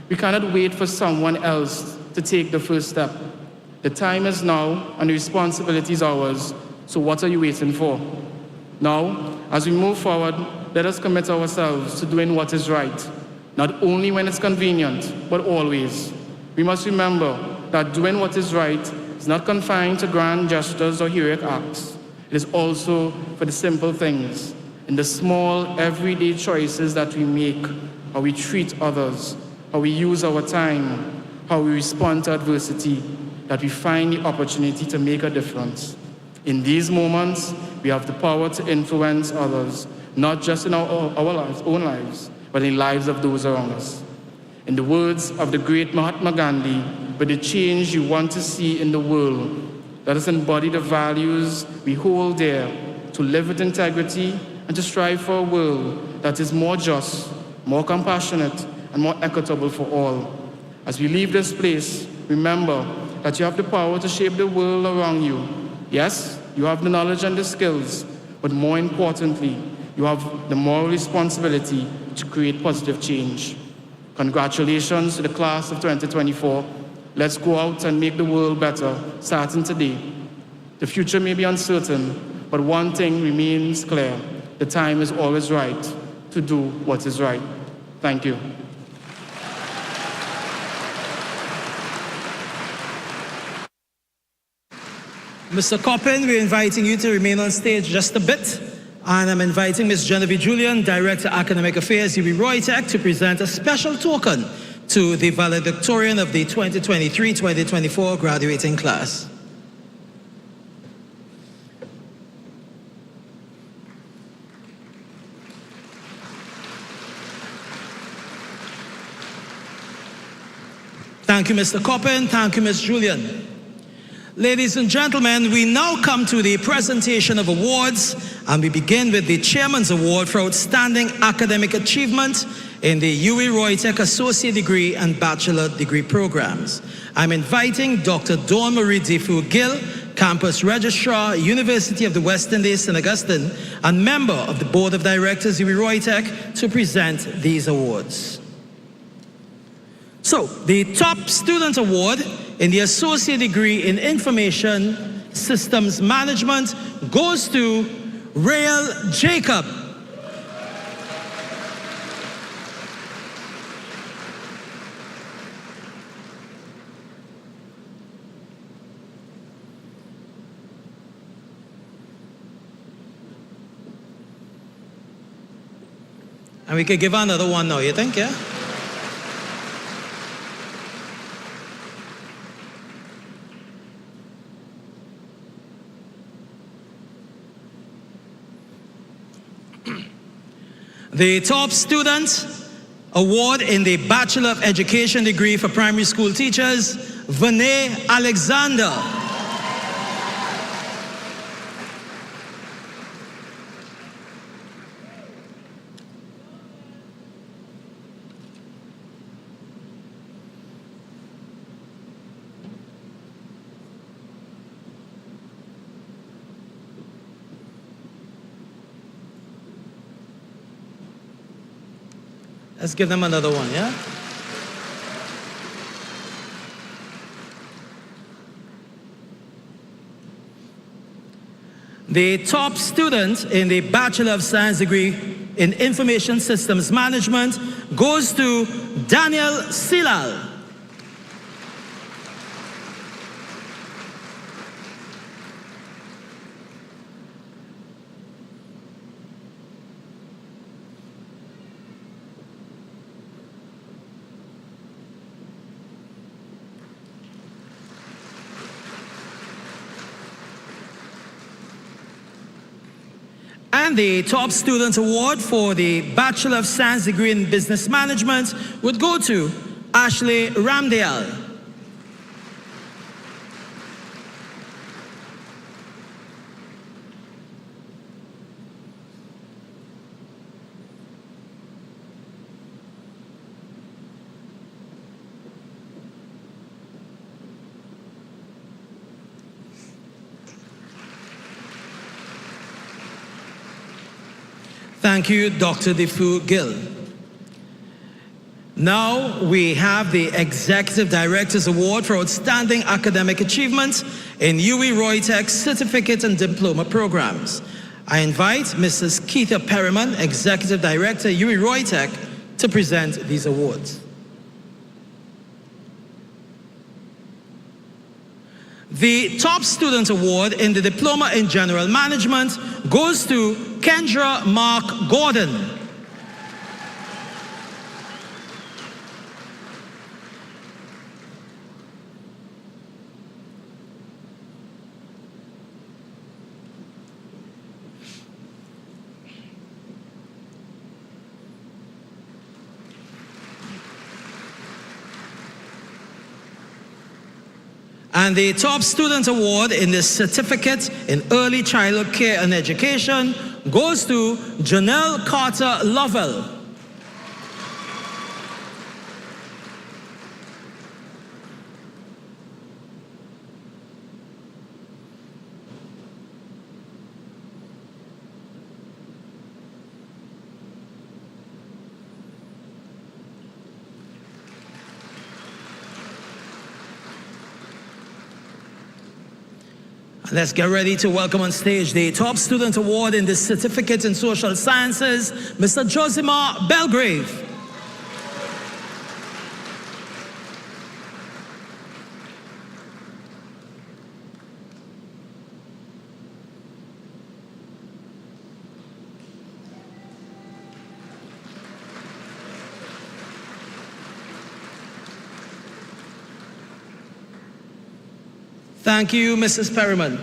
We cannot wait for someone else to take the first step. The time is now and the responsibility is ours, so what are you waiting for? Now, as we move forward, let us commit ourselves to doing what is right, not only when it's convenient, but always. We must remember that doing what is right is not confined to grand gestures or heroic acts. It is also for the simple things, in the small, everyday choices that we make, how we treat others, how we use our time, how we respond to adversity, that we find the opportunity to make a difference. In these moments, we have the power to influence others, not just in our own lives, but in the lives of those around us. In the words of the great Mahatma Gandhi, "But the change you want to see in the world, let us embody the values we hold dear, to live with integrity and to strive for a world that is more just, more compassionate, and more equitable for all." As we leave this place, remember that you have the power to shape the world around you. Yes, you have the knowledge and the skills, but more importantly, you have the moral responsibility to create positive change. Congratulations to the class of 2024. Let's go out and make the world better, starting today. The future may be uncertain, but one thing remains clear. The time is always right to do what is right. Thank you. Mr. Coppin, we're inviting you to remain on stage just a bit. And I'm inviting Ms. Genevieve Julian, Director Academic Affairs, UWI-ROYTEC, to present a special token to the valedictorian of the 2023-2024 graduating class. Thank you, Mr. Coppin. Thank you, Ms. Julian. Ladies and gentlemen, we now come to the presentation of awards, and we begin with the Chairman's Award for Outstanding Academic Achievement in the UWI-ROYTEC Associate Degree and Bachelor Degree programs. I'm inviting Dr. Dawn Marie Defoe Gill, Campus Registrar, University of the West Indies, St. Augustine, and member of the Board of Directors, UWI-ROYTEC, to present these awards. So, the Top Student Award in the Associate Degree in Information Systems Management goes to Rael Jacob. And we could give another one now, you think, yeah? The Top Student Award in the Bachelor of Education degree for primary school teachers, Vinay Alexander. Let's give them another one, yeah? The top student in the Bachelor of Science degree in Information Systems Management goes to Daniel Silal. And the top student award for the Bachelor of Science degree in Business Management would go to Ashley Ramdale. Thank you, Dr. Defu Gill. Now we have the Executive Director's Award for Outstanding Academic Achievement in UWI-ROYTEC Certificate and Diploma Programs. I invite Mrs. Keitha Perriman, Executive Director, UWI-ROYTEC, to present these awards. The top student award in the Diploma in General Management goes to Kendra Mark Gordon. And the top student award in the Certificate in Early Childhood Care and Education goes to Janelle Carter Lovell. Let's get ready to welcome on stage the top student award in the Certificate in Social Sciences, Mr. Josimar Belgrave. Thank you, Mrs. Perriman.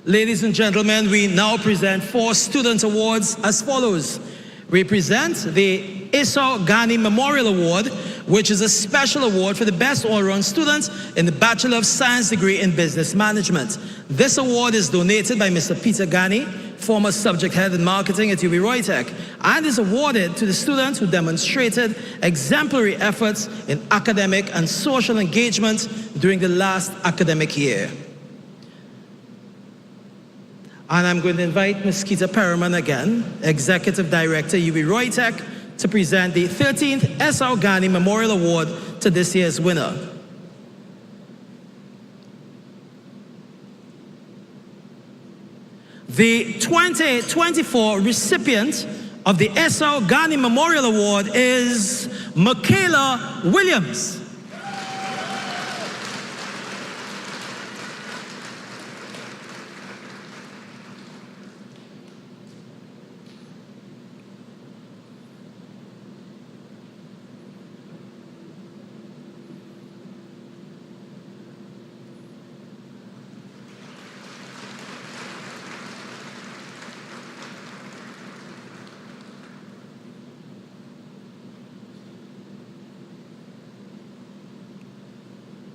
Ladies and gentlemen, we now present 4 student awards as follows. We present the Esau Ghani Memorial Award, which is a special award for the best all-round student in the Bachelor of Science degree in Business Management. This award is donated by Mr. Peter Ghani, former subject head in marketing at UWI-ROYTEC, and is awarded to the students who demonstrated exemplary efforts in academic and social engagement during the last academic year. And I'm going to invite Ms. Keitha Perriman again, Executive Director, UWI-ROYTEC, to present the 13th S.R. Ghani Memorial Award to this year's winner. The 2024 recipient of the S.R. Ghani Memorial Award is Michaela Williams.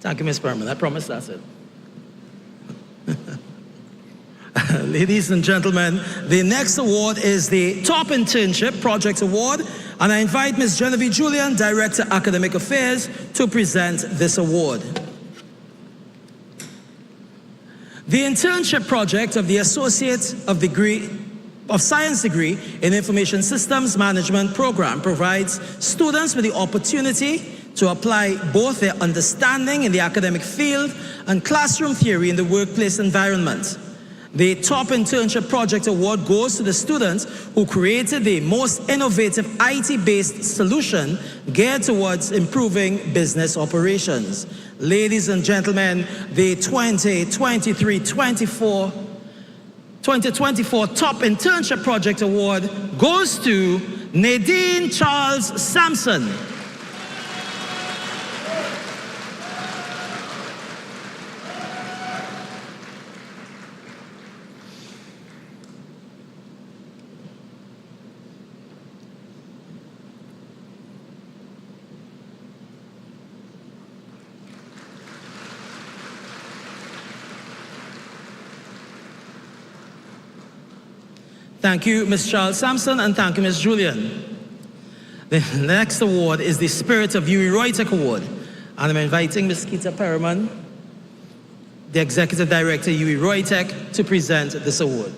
Thank you, Ms. Perriman. I promise that's it. Ladies and gentlemen, the next award is the Top Internship Project Award, and I invite Ms. Genevieve Julian, Director Academic Affairs, to present this award. The internship project of the Associate of Science degree in Information Systems Management program provides students with the opportunity to apply both their understanding in the academic field and classroom theory in the workplace environment. The Top Internship Project Award goes to the students who created the most innovative IT-based solution geared towards improving business operations. Ladies and gentlemen, the 2023-24 Top Internship Project Award goes to Nadine Charles Sampson. Thank you, Ms. Charles Sampson, and thank you, Ms. Julian. The next award is the Spirit of UWI-ROYTEC Award. And I'm inviting Ms. Keita Perriman, the Executive Director, UWI-ROYTEC, to present this award.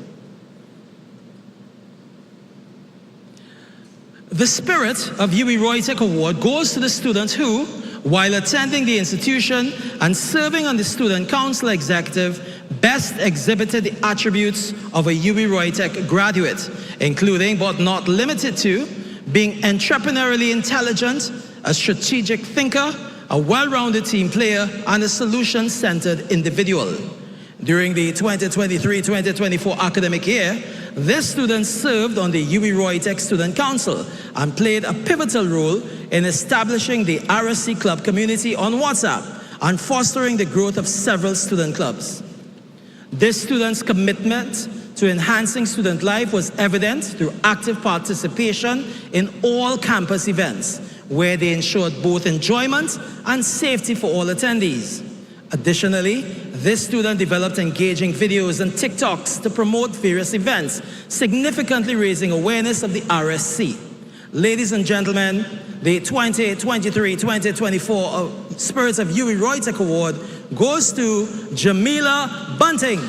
The Spirit of UWI-ROYTEC Award goes to the students who, while attending the institution and serving on the Student Council Executive, best exhibited the attributes of a UWI-ROYTEC graduate, including but not limited to being entrepreneurially intelligent, a strategic thinker, a well-rounded team player, and a solution-centered individual. During the 2023-2024 academic year, this student served on the UWI-ROYTEC Student Council and played a pivotal role in establishing the RSC club community on WhatsApp and fostering the growth of several student clubs. This student's commitment to enhancing student life was evident through active participation in all campus events, where they ensured both enjoyment and safety for all attendees. Additionally, this student developed engaging videos and TikToks to promote various events, significantly raising awareness of the RSC. Ladies and gentlemen, the 2023-2024 Spirit of UWI-ROYTEC Award goes to Jamila Bunting.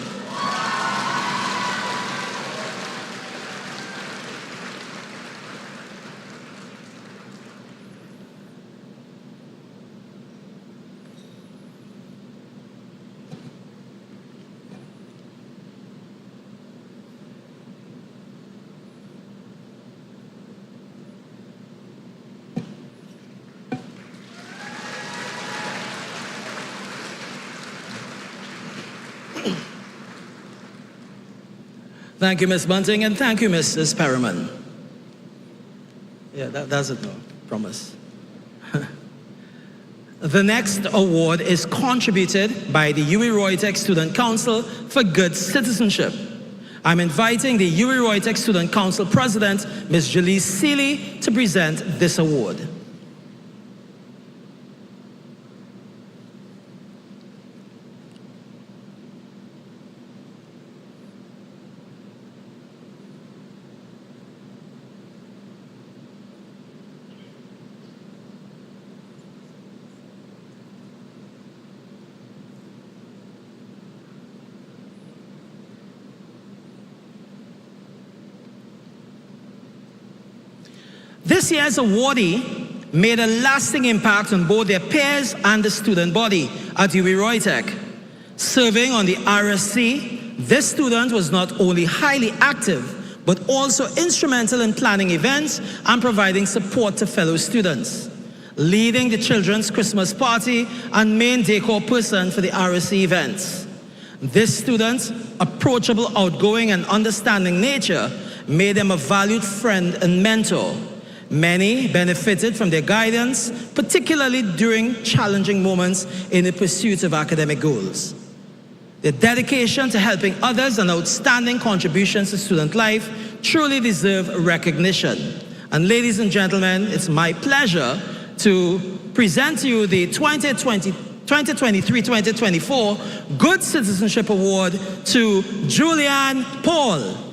Thank you, Ms. Bunting, and thank you, Mrs. Perriman. Yeah, that's it, no, promise. The next award is contributed by the UWI-ROYTEC Student Council for Good Citizenship. I'm inviting the UWI-ROYTEC Student Council President, Ms. Jalise Seeley, to present this award. This year's awardee made a lasting impact on both their peers and the student body at UWI-ROYTEC. Serving on the RSC, this student was not only highly active, but also instrumental in planning events and providing support to fellow students, leading the children's Christmas party and main decor person for the RSC events. This student's approachable, outgoing, and understanding nature made him a valued friend and mentor. Many benefited from their guidance, particularly during challenging moments in the pursuit of academic goals. Their dedication to helping others and outstanding contributions to student life truly deserve recognition. And ladies and gentlemen, it's my pleasure to present to you the 2023-2024 Good Citizenship Award to Julianne Paul.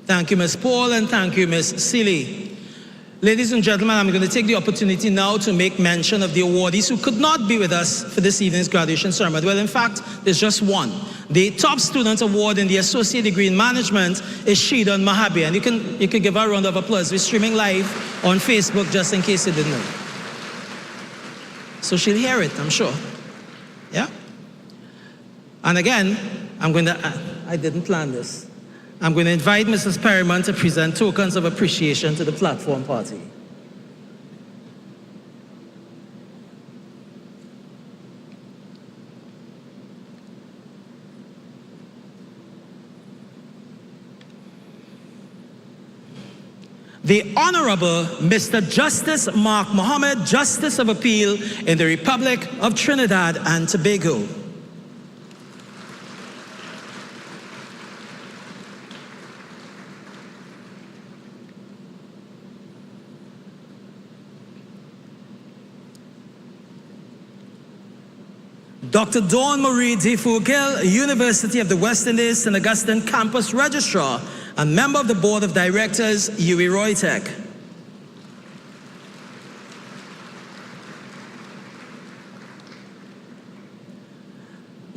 Thank you, Ms. Paul, and thank you, Ms. Seeley. Ladies and gentlemen, I'm going to take the opportunity now to make mention of the awardees who could not be with us for this evening's graduation ceremony. Well, in fact, there's just one. The top student award in the Associate Degree in Management is Shidan Mahabi, and you can give her a round of applause. We're streaming live on Facebook, just in case you didn't know. So she'll hear it, I'm sure. Yeah? And again, I didn't plan this. I'm going to invite Mrs. Perryman to present tokens of appreciation to the platform party. The Honorable Mr. Justice Mark Mohammed, Justice of Appeal in the Republic of Trinidad and Tobago. Dr. Dawn Marie D. Fugel, University of the West Indies, St. Augustine Campus Registrar and member of the Board of Directors, UWI-ROYTEC.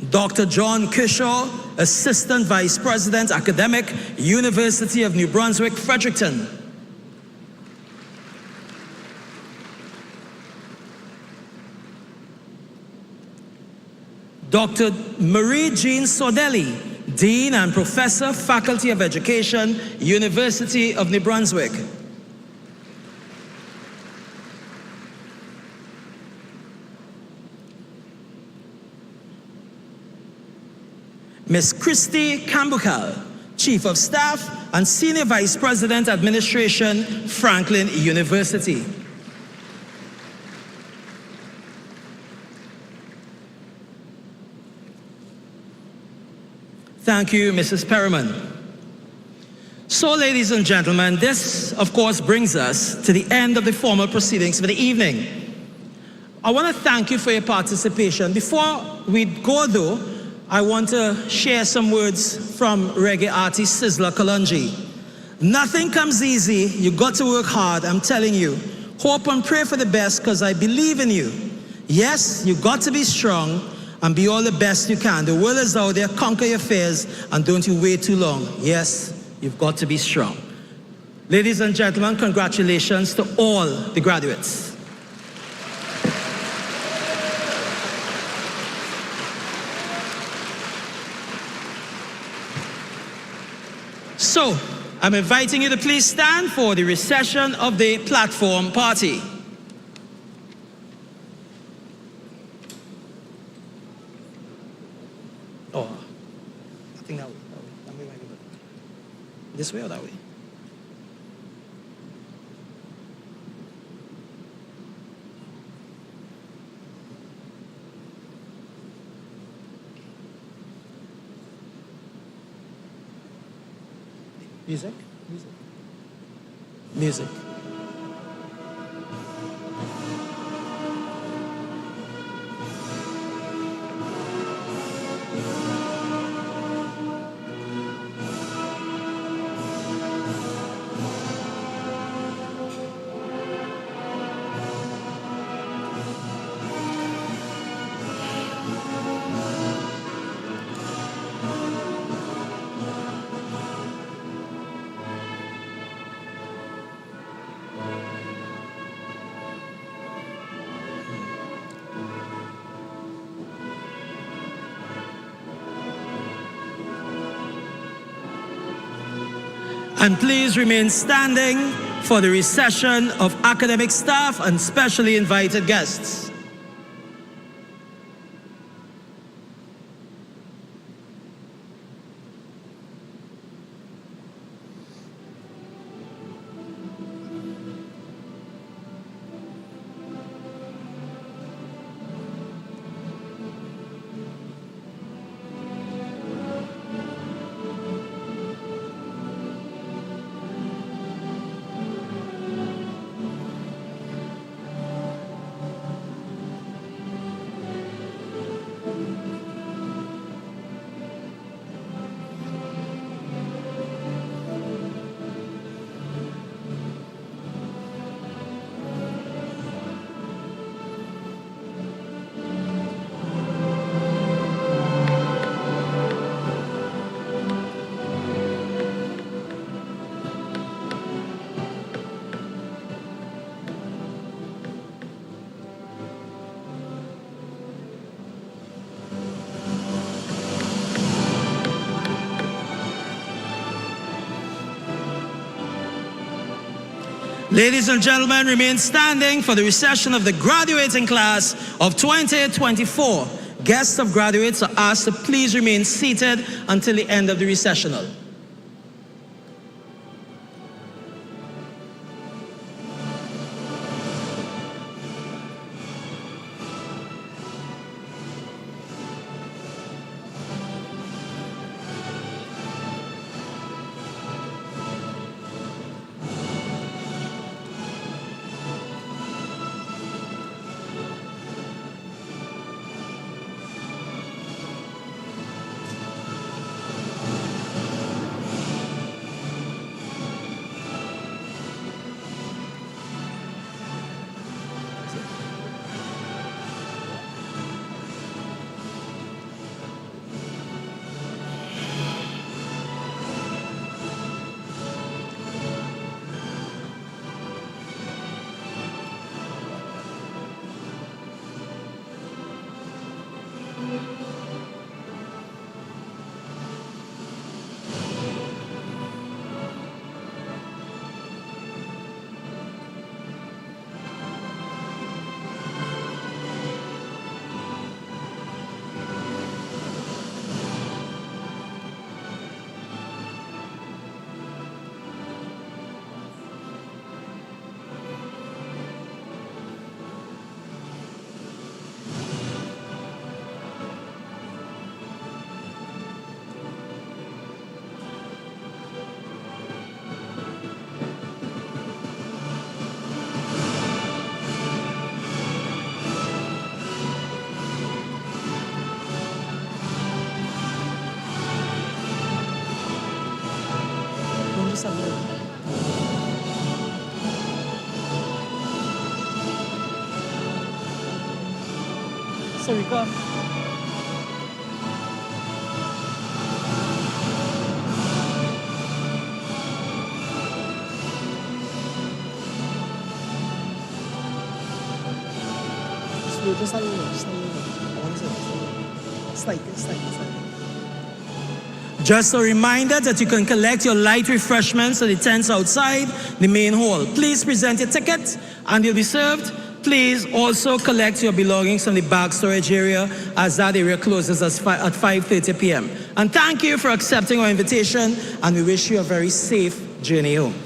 Dr. John Kishaw, Assistant Vice President, Academic, University of New Brunswick, Fredericton. Dr. Marie Jean Sordelli, Dean and Professor, Faculty of Education, University of New Brunswick. Ms. Christy Cambucal, Chief of Staff and Senior Vice President, Administration, Franklin University. Thank you, Mrs. Perryman. So, ladies and gentlemen, this, of course, brings us to the end of the formal proceedings for the evening. I want to thank you for your participation. Before we go, though, I want to share some words from reggae artist Sizzla Kalonji. Nothing comes easy. You got to work hard, I'm telling you. Hope and pray for the best, because I believe in you. Yes, you got to be strong and be all the best you can. The world is out there. Conquer your fears and don't you wait too long. Yes, you've got to be strong. Ladies and gentlemen, congratulations to all the graduates. So, I'm inviting you to please stand for the recession of the platform party. Oh, I think that way. This way or that way? Music? Music. And please remain standing for the recession of academic staff and specially invited guests. Ladies and gentlemen, remain standing for the recession of the graduating class of 2024. Guests of graduates are asked to please remain seated until the end of the recessional. Sorry, come. Just a little. Slightly. Just a reminder that you can collect your light refreshments at the tents outside the main hall. Please present your ticket and you'll be served. Please also collect your belongings from the bag storage area as that area closes at 5:30 p.m. And thank you for accepting our invitation, and we wish you a very safe journey home.